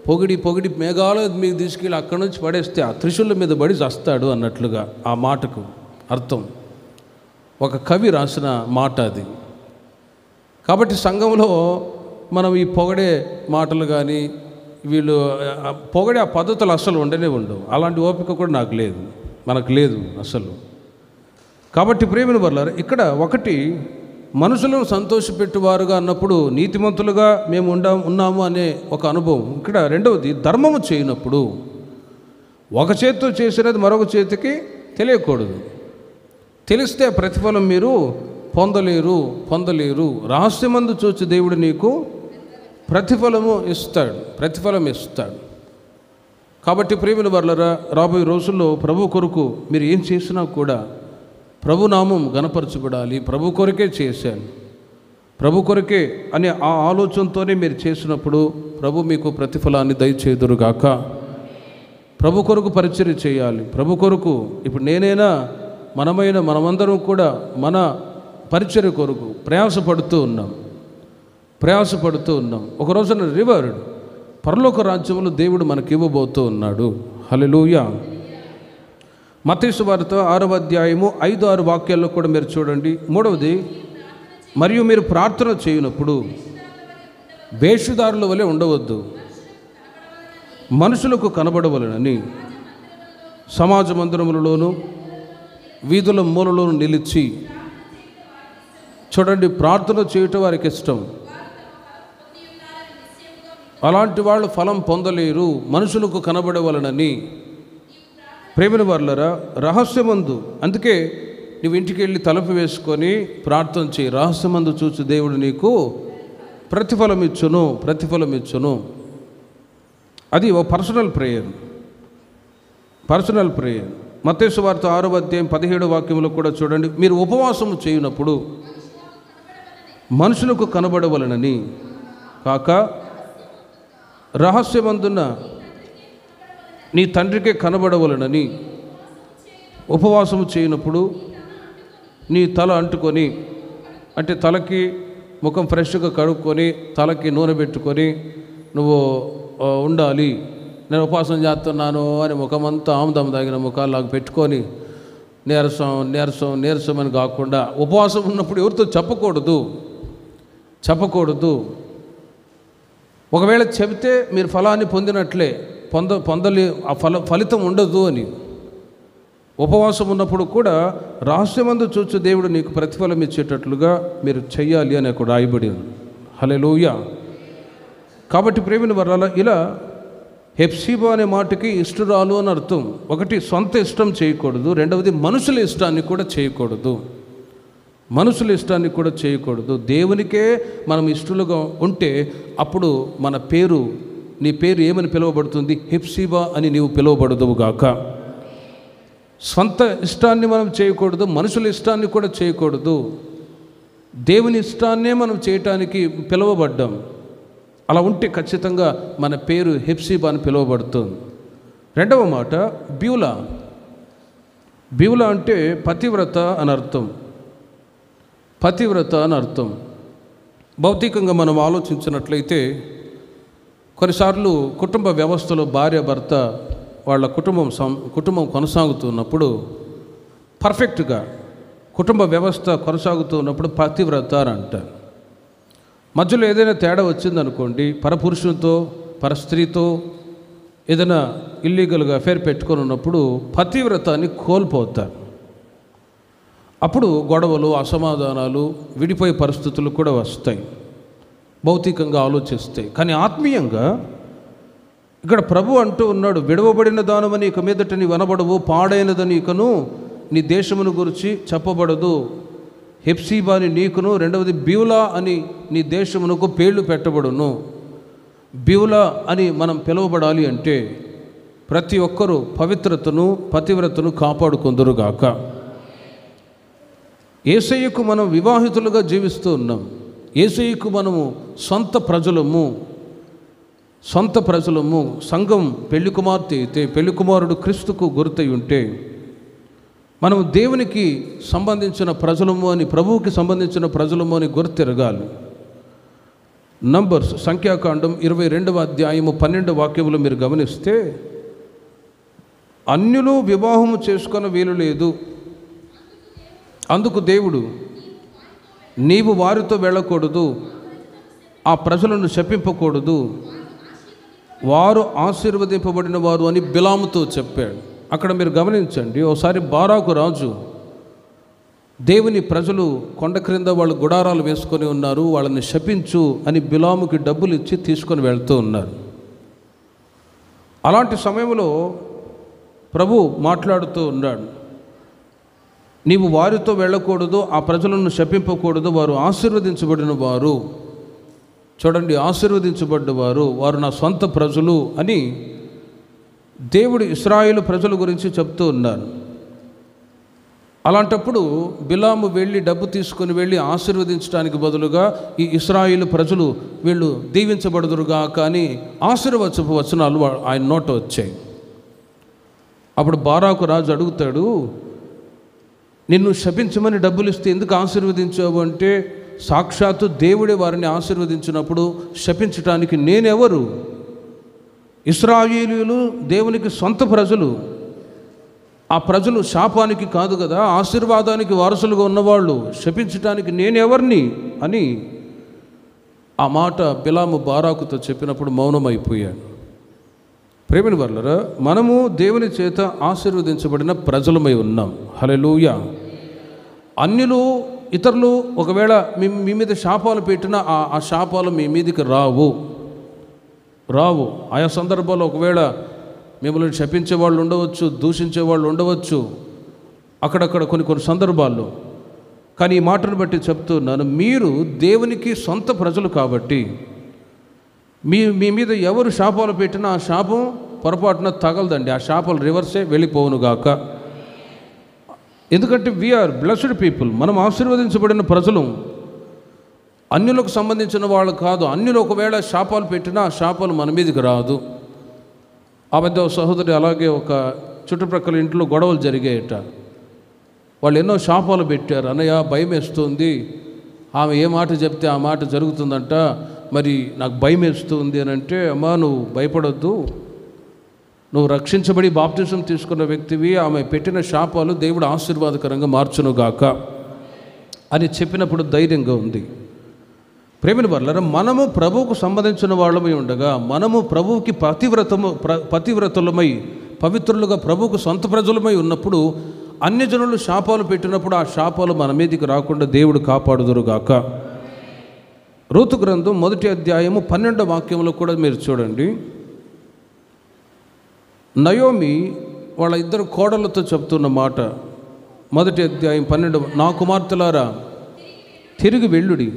పొగిడి మేఘాలు మీకు తీసుకెళ్ళి అక్కడి నుంచి పడేస్తే ఆ త్రిశూల మీద పడి చస్తాడు అన్నట్లుగా ఆ మాటకు అర్థం. ఒక కవి రాసిన మాట అది. కాబట్టి సంఘంలో మనం ఈ పొగడే మాటలు కానీ వీళ్ళు పొగడే ఆ పద్ధతులు అస్సలు ఉండవు. అలాంటి ఓపిక కూడా మనకు లేదు అసలు. కాబట్టి ప్రేమిన వర్లారా, ఇక్కడ ఒకటి మనుషులను సంతోషపెట్టువారుగా అన్నప్పుడు నీతిమంతులుగా మేము ఉన్నాము అనే ఒక అనుభవం. ఇక్కడ రెండవది ధర్మము చేయనప్పుడు ఒక చేతితో చేసినది మరొక చేతికి తెలియకూడదు. తెలిస్తే ప్రతిఫలం మీరు పొందలేరు. రహస్యమందు చూచి దేవుడు నీకు ప్రతిఫలం ఇస్తాడు. కాబట్టి ప్రేమిన వర్లరా, రాబోయే రోజుల్లో ప్రభు కొరకు మీరు ఏం చేసినా కూడా ప్రభు నామం గణపరచబడాలి. ప్రభు కొరకే చేశాను, ప్రభు కొరకే అనే ఆ ఆలోచనతోనే మీరు చేసినప్పుడు ప్రభు మీకు ప్రతిఫలాన్ని దయచేదురుగాక. ప్రభు కొరకు పరిచర్య చేయాలి. ప్రభు కొరకు ఇప్పుడు నేనైనా మనమందరం కూడా మన పరిచర్య కొరకు ప్రయాసపడుతూ ఉన్నాం. ఒక రోజున రివర్డ్ పరలోక రాజ్యములు దేవుడు మనకి ఇవ్వబోతూ ఉన్నాడు. హల్లెలూయా. మత్తయి సువార్త 6వ అధ్యాయము 5-6 వాక్యాల్లో కూడా మీరు చూడండి. మూడవది, మరియు మీరు ప్రార్థన చేయనప్పుడు వేషధారుల వలె ఉండవద్దు, మనుషులకు కనబడవలెనని సమాజ మందిరములలోను వీధుల మూలలోను నిలిచి. చూడండి, ప్రార్థన చేయటం వారికి ఇష్టం. అలాంటి వాళ్ళు ఫలం పొందలేరు, మనుషులకు కనబడవలనని. ప్రేమిన వర్లరా, రహస్యమందు, అందుకే నువ్వు ఇంటికి వెళ్ళి తలుపు వేసుకొని ప్రార్థన చేయి. రహస్యమందు చూసి దేవుడు నీకు ప్రతిఫలం ఇచ్చును. అది ఓ పర్సనల్ ప్రేయర్. మత్తయి సువార్త 6వ అధ్యాయం 17వ వాక్యంలో కూడా చూడండి, మీరు ఉపవాసము చేయనప్పుడు మనుషులకు కనబడవలనని కాక రహస్యమందున నీ తండ్రికే కనబడవలనని ఉపవాసము చేయనప్పుడు నీ తల అంటుకొని, అంటే తలకి ముఖం ఫ్రెష్గా కడుక్కొని తలకి నూనె పెట్టుకొని నువ్వు ఉండాలి, నేను ఉపవాసం చేస్తున్నాను అని ముఖమంతా ఆముదం తాగిన ముఖాలాగా పెట్టుకొని నీరసం అని కాకుండా, ఉపవాసం ఉన్నప్పుడు ఎవరితో చెప్పకూడదు. ఒకవేళ చెబితే మీరు ఫలాన్ని పొందినట్లే, ఆ ఫలితం ఉండదు అని. ఉపవాసం ఉన్నప్పుడు కూడా రహస్యమందు చూచు దేవుడు నీకు ప్రతిఫలం ఇచ్చేటట్లుగా మీరు చెయ్యాలి అని అక్కడ రాయబడి ఉంది. హల్లెలూయా. కాబట్టి ప్రేమిన వర్లారా, ఇలా హెప్సిబా అనే మాటకి ఇష్టురాలు అని అర్థం. ఒకటి, సొంత ఇష్టం చేయకూడదు. రెండవది, మనుషుల ఇష్టాన్ని కూడా చేయకూడదు. దేవునికే మనం ఇష్టలుగా ఉంటే అప్పుడు నీ పేరు ఏమని పిలువబడుతుంది? హెప్సిబా అని నీవు పిలువబడదువుగాక. సొంత ఇష్టాన్ని మనం చేయకూడదు, మనుషుల ఇష్టాన్ని కూడా చేయకూడదు. దేవుని ఇష్టాన్నే మనం చేయటానికి పిలువబడ్డాం. అలా ఉంటే ఖచ్చితంగా మన పేరు హెప్సిబా అని పిలువబడుతుంది. రెండవ మాట బ్యూలా. బ్యూలా అంటే పతివ్రత అని అర్థం. భౌతికంగా మనం ఆలోచించినట్లయితే కొన్నిసార్లు కుటుంబ వ్యవస్థలో భార్య భర్త వాళ్ళ కుటుంబం కొనసాగుతున్నప్పుడు, పర్ఫెక్ట్గా కుటుంబ వ్యవస్థ కొనసాగుతున్నప్పుడు పతివ్రత అని అంటారు. మధ్యలో ఏదైనా తేడా వచ్చిందనుకోండి, పరపురుషునితో పరస్త్రీతో ఏదైనా ఇల్లీగల్గా అఫేర్ పెట్టుకొని ఉన్నప్పుడు పతివ్రతాన్ని కోల్పోతారు. అప్పుడు గొడవలు, అసమాధానాలు, విడిపోయే పరిస్థితులు కూడా వస్తాయి భౌతికంగా ఆలోచిస్తే. కానీ ఆత్మీయంగా ఇక్కడ ప్రభు అంటూ ఉన్నాడు, విడవబడిన దానమని ఇక మీదట నీ వనబడవు, పాడైనదని ఇకను నీ దేశమును గురించి చెప్పబడదు. హెప్సిబాని నీకును, రెండవది బ్యూలా అని నీ దేశమునకు పేర్లు పెట్టబడును. బ్యూలా అని మనం పిలువబడాలి అంటే ప్రతి ఒక్కరూ పతివ్రతను కాపాడుకొందురుగాక. యేసయ్యకు మనం వివాహితులుగా జీవిస్తూ ఉన్నాం. యేసయ్యకు మనము సొంత ప్రజలము. సంఘం పెళ్లి కుమార్తె అయితే, పెళ్లి కుమారుడు క్రీస్తుకు గుర్తయి ఉంటే, మనం దేవునికి సంబంధించిన ప్రజలము అని, ప్రభువుకి సంబంధించిన ప్రజలము అని గుర్తిరగాలి. నంబర్స్ సంఖ్యాకాండం 22వ అధ్యాయము 12వ వాక్యములు మీరు గమనిస్తే, అన్యులు వివాహము చేసుకొని వీలు లేదు, అందుకు దేవుడు నీవు వారితో వెళ్ళకూడదు, ఆ ప్రజలను శపింపకూడదు, వారు ఆశీర్వదింపబడిన వారు అని బిలాముతో చెప్పాడు. అక్కడ మీరు గమనించండి, ఒకసారి బారాకు రాజు, దేవుని ప్రజలు కొండ క్రింద వాళ్ళు గుడారాలు వేసుకొని ఉన్నారు, వాళ్ళని శపించు అని బిలాముకి డబ్బులు ఇచ్చి తీసుకొని వెళ్తూ ఉన్నారు. అలాంటి సమయంలో ప్రభు మాట్లాడుతూ ఉన్నాడు, నీవు వారితో వెళ్ళకూడదు, ఆ ప్రజలను శపింపకూడదు, వారు ఆశీర్వదించబడిన వారు. చూడండి, ఆశీర్వదించబడ్డవారు, వారు నా సొంత ప్రజలు అని దేవుడు ఇశ్రాయేలు ప్రజల గురించి చెప్తూ ఉన్నారు. అలాంటప్పుడు బిలాము వెళ్ళి డబ్బు తీసుకొని వెళ్ళి ఆశీర్వదించడానికి బదులుగా ఈ ఇశ్రాయేలు ప్రజలు వీళ్ళు దీవించబడుదురుగా కానీ ఆశీర్వచపు వచనాలు ఆయన నోట వచ్చాయి. అప్పుడు బారాకు రాజు అడుగుతాడు, నిన్ను శపించమని డబ్బులు ఇస్తే ఎందుకు ఆశీర్వదించావు అంటే, సాక్షాత్తు దేవుడే వారిని ఆశీర్వదించినప్పుడు శపించటానికి నేనెవరు? ఇశ్రాయేలీయులు దేవునికి సొంత ప్రజలు, ఆ ప్రజలు శాపానికి కాదు కదా, ఆశీర్వాదానికి వారసులుగా ఉన్నవాళ్ళు, శపించటానికి నేనెవరిని అని ఆ మాట బిలాము బారాకుతో చెప్పినప్పుడు మౌనమైపోయాడు. ప్రేమిని వర్లరా, మనము దేవుని చేత ఆశీర్వదించబడిన ప్రజలమై ఉన్నాం. హల్లెలూయా. అన్యులు, ఇతరులు ఒకవేళ మీ మీద శాపాలు పెట్టినా ఆ శాపాలు మీ మీదకి రావు. ఆయా సందర్భాల్లో ఒకవేళ మిమ్మల్ని శపించే వాళ్ళు ఉండవచ్చు, దూషించే వాళ్ళు ఉండవచ్చు అక్కడక్కడ కొన్ని సందర్భాల్లో. కానీ ఈ మాటను బట్టి చెప్తున్నాను, మీరు దేవునికి సొంత ప్రజలు కాబట్టి మీ మీద ఎవరు శాపాలు పెట్టినా ఆ శాపం పొరపాటున తగలదండి, ఆ శాపాలు రివర్సే వెళ్ళిపోవునుగాక. ఎందుకంటే వీఆర్ బ్లెస్డ్ పీపుల్, మనం ఆశీర్వదించబడిన ప్రజలు. అన్యులకు సంబంధించిన వాళ్ళు కాదు. అన్యులు ఒకవేళ శాపాలు పెట్టినా ఆ శాపాలు మన మీదకి రాదు. ఆ మధ్య సహోదరి అలాగే ఒక చుట్టుప్రక్కల ఇంట్లో గొడవలు జరిగాయట. వాళ్ళు ఎన్నో శాపాలు పెట్టారు. అన్నయ్య భయం వేస్తుంది, ఆమె ఏ మాట చెప్తే ఆ మాట జరుగుతుందంట, మరి నాకు భయం వేస్తుంది అని అంటే, అమ్మా నువ్వు భయపడొద్దు, నువ్వు రక్షించబడి బాప్తిజం తీసుకున్న వ్యక్తివి, ఆమె పెట్టిన శాపాలు దేవుడు ఆశీర్వాదకరంగా మార్చునుగాక అని చెప్పినప్పుడు ధైర్యంగా ఉంది. ప్రేమిన వర్లారా, మనము ప్రభువుకు సంబంధించిన వాళ్ళమై ఉండగా, మనము ప్రభువుకి పతివ్రతులమై పవిత్రులుగా ప్రభువుకు సొంత ప్రజలమై ఉన్నప్పుడు అన్యజనులు శాపాలు పెట్టినప్పుడు ఆ శాపాలు మన మీదకి రాకుండా దేవుడు కాపాడుదురుగాక. రూతు గ్రంథం 1వ అధ్యాయము 12వ వాక్యంలో కూడా మీరు చూడండి. నయోమి వాళ్ళ ఇద్దరు కోడళ్ళతో చెప్తున్న మాట, 1వ అధ్యాయం 12, నా కుమార్తెలారా తిరిగి వెళ్ళుడి,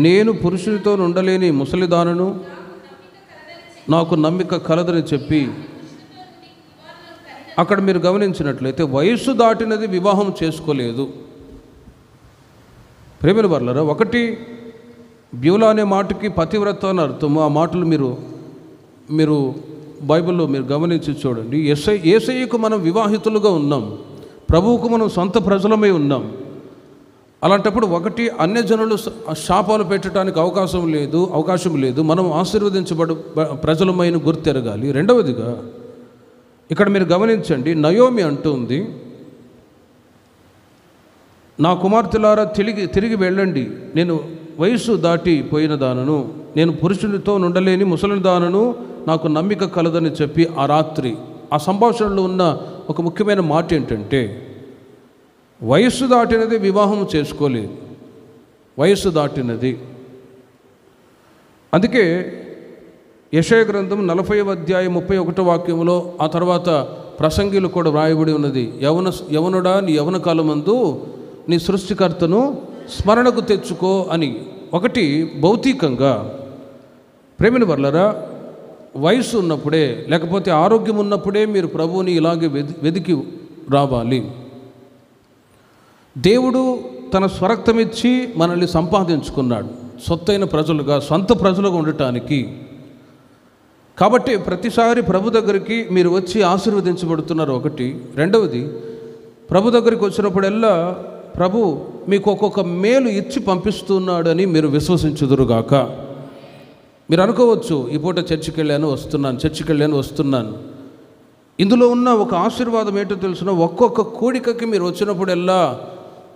నేను పురుషునితో ఉండలేని ముసలిదానను, నాకు నమ్మిక కలదని చెప్పి. అక్కడ మీరు గమనించినట్లయితే వయస్సు దాటినది వివాహం చేసుకోలేదు. ప్రేమిల వర్లరా, ఒకటి బ్యూలా అనే మాటకి పతివ్రత అని అర్థము. ఆ మాటలు మీరు బైబిల్లో మీరు గమనించి చూడండి. యేసయ్యకు మనం వివాహితులుగా ఉన్నాం, ప్రభువుకు మనం సొంత ప్రజలమై ఉన్నాం. అలాంటప్పుడు ఒకటి అన్యజనులు శాపాలు పెట్టడానికి అవకాశం లేదు. మనం ఆశీర్వదించబడు ప్రజలమైన గుర్తెరగాలి. రెండవదిగా ఇక్కడ మీరు గమనించండి, నయోమి అంటుంది, నా కుమార్తెలారా తిరిగి వెళ్ళండి, నేను వయస్సు దాటిపోయిన దానను, నేను పురుషునితో నుండలేని ముసలిని దానను, నాకు నమ్మిక కలదని చెప్పి ఆ రాత్రి ఆ సంభాషణలో ఉన్న ఒక ముఖ్యమైన మాట ఏంటంటే, వయస్సు దాటినది వివాహం చేసుకోలేదు, వయస్సు దాటినది. అందుకే యెషయా గ్రంథం 40వ అధ్యాయం 31వ వాక్యంలో ఆ తర్వాత ప్రసంగిలు కూడా వ్రాయబడి ఉన్నది, యవనుడా నీ యవన కాలమందు నీ సృష్టికర్తను స్మరణకు తెచ్చుకో అని. ఒకటి భౌతికంగా ప్రేమిన వర్లరా, వయసు ఉన్నప్పుడే లేకపోతే ఆరోగ్యం ఉన్నప్పుడే మీరు ప్రభువుని ఇలాగే వెదికి రావాలి. దేవుడు తన స్వరక్తమిచ్చి మనల్ని సంపాదించుకున్నాడు సొత్తైన ప్రజలుగా, సొంత ప్రజలుగా ఉండటానికి. కాబట్టి ప్రతిసారి ప్రభు దగ్గరికి మీరు వచ్చి ఆశీర్వదించబడుతున్నారు ఒకటి. రెండవది, ప్రభు దగ్గరికి వచ్చినప్పుడల్లా ప్రభు మీకు ఒక్కొక్క మేలు ఇచ్చి పంపిస్తున్నాడని మీరు విశ్వసించుదురుగాక. మీరు అనుకోవచ్చు, ఈ పూట చర్చికి వెళ్ళాను వస్తున్నాను. ఇందులో ఉన్న ఒక ఆశీర్వాదం ఏంటో తెలుసిన, ఒక్కొక్క కూడికకి మీరు వచ్చినప్పుడల్లా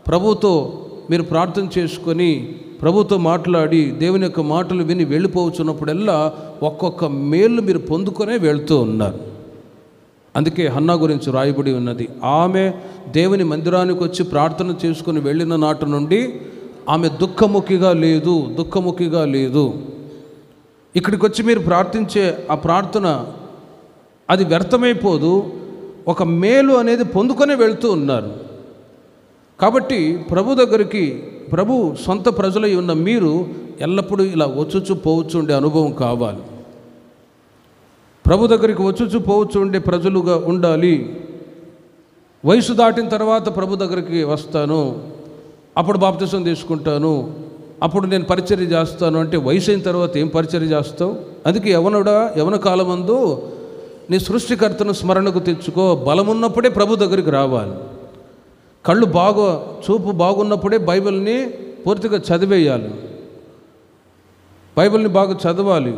ప్రభుతో మీరు ప్రార్థన చేసుకొని ప్రభుతో మాట్లాడి దేవుని యొక్క మాటలు విని వెళ్ళిపోవచ్చున్నప్పుడల్లా ఒక్కొక్క మేలు మీరు పొందుకొనే వెళ్తూ ఉన్నారు. అందుకే హన్నా గురించి రాయబడి ఉన్నది, ఆమె దేవుని మందిరానికి వచ్చి ప్రార్థన చేసుకుని వెళ్ళిన నాటి నుండి ఆమె దుఃఖముఖిగా లేదు. ఇక్కడికి వచ్చి మీరు ప్రార్థించే ఆ ప్రార్థన అది వ్యర్థమైపోదు, ఒక మేలు అనేది పొందుకొనే వెళ్తూ ఉన్నారు. కాబట్టి ప్రభు దగ్గరికి, ప్రభు సొంత ప్రజలై ఉన్న మీరు ఎల్లప్పుడూ ఇలా వచ్చుచు పోవచ్చు ఉండే అనుభవం కావాలి. ప్రభు దగ్గరికి వచ్చుచు పోవచ్చు ఉండే ప్రజలుగా ఉండాలి. వయసు దాటిన తర్వాత ప్రభు దగ్గరికి వస్తాను, అప్పుడు బాప్తిసం తీసుకుంటాను, అప్పుడు నేను పరిచర్య చేస్తాను అంటే వయసు అయిన తర్వాత ఏం పరిచర్య చేస్తావు? అందుకే యవన కాలమందు నీ సృష్టికర్తను స్మరణకు తెచ్చుకో. బలమున్నప్పుడే ప్రభు దగ్గరికి రావాలి. చూపు బాగున్నప్పుడే బైబిల్ని పూర్తిగా చదివేయాలి, బైబిల్ని బాగా చదవాలి.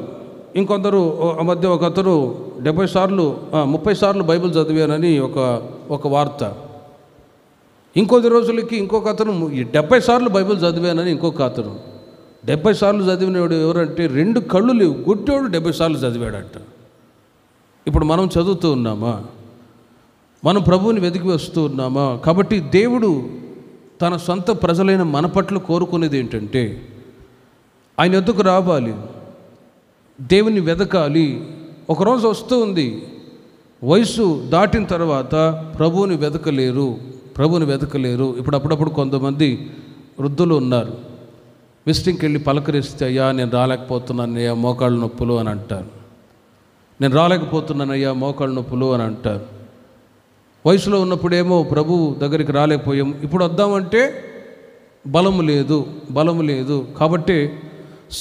ఇంకొందరు ఆ మధ్య ఒక అతను 30 సార్లు బైబిల్ చదివానని ఒక వార్త. ఇంకొద్ది రోజులకి ఇంకొక అతను 70 సార్లు బైబిల్ చదివానని ఇంకొక అతను. 70 సార్లు చదివినవాడు ఎవరంటే 2 కళ్ళు లేవు, గుడ్డోడు 70 సార్లు చదివాడట. ఇప్పుడు మనం చదువుతూ ఉన్నామా? మనం ప్రభువుని వెతికి వస్తూ ఉన్నామా? కాబట్టి దేవుడు తన సొంత ప్రజలైన మన పట్ల కోరుకునేది ఏంటంటే, ఆయన ఎద్దుకు రావాలి, దేవుని వెతకాలి. ఒకరోజు వస్తూ ఉంది, వయసు దాటిన తర్వాత ప్రభువుని వెతకలేరు. ఇప్పుడు అప్పుడప్పుడు కొంతమంది వృద్ధులు ఉన్నారు, విజిటింగ్కి వెళ్ళి పలకరిస్తే, అయ్యా నేను రాలేకపోతున్నానయ్యా మోకాళ్ళ నొప్పులు అని అంటారు. వయసులో ఉన్నప్పుడేమో ప్రభు దగ్గరికి రాలేకపోయాం, ఇప్పుడు వద్దామంటే బలము లేదు. కాబట్టి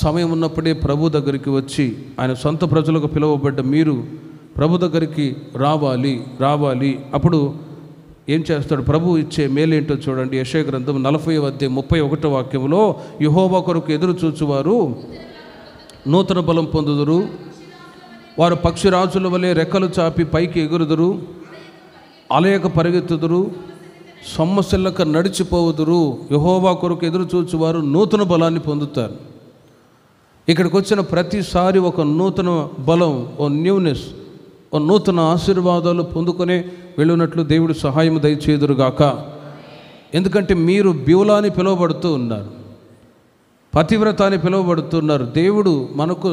సమయం ఉన్నప్పుడే ప్రభు దగ్గరికి వచ్చి, ఆయన సొంత ప్రజలకు పిలువబడ్డ మీరు ప్రభు దగ్గరికి రావాలి. అప్పుడు ఏం చేస్తాడు? ప్రభు ఇచ్చే మేలేంటో చూడండి. యెషయా గ్రంథం 40:31 వాక్యంలో, యెహోవా కొరకు ఎదురు చూచువారు నూతన బలం పొందుదురు, వారు పక్షిరాజుల వలె రెక్కలు చాపి పైకి ఎగురుదురు, అలయక పరిగెత్తుదురు, సొమ్మసిల్లక నడిచిపోవుదురు. యెహోవా కొరకు ఎదురు చూచువారు నూతన బలాన్ని పొందుతారు. ఇక్కడికి వచ్చిన ప్రతిసారి ఒక నూతన బలం, ఓ న్యూనెస్, ఓ నూతన ఆశీర్వాదాలు పొందుకొని వెళ్ళినట్లు దేవుడు సహాయం దయచేదురుగాక. ఎందుకంటే మీరు బివులా అని పిలువబడుతూ ఉన్నారు, పతివ్రత అని పిలువబడుతున్నారు. దేవుడు మనకు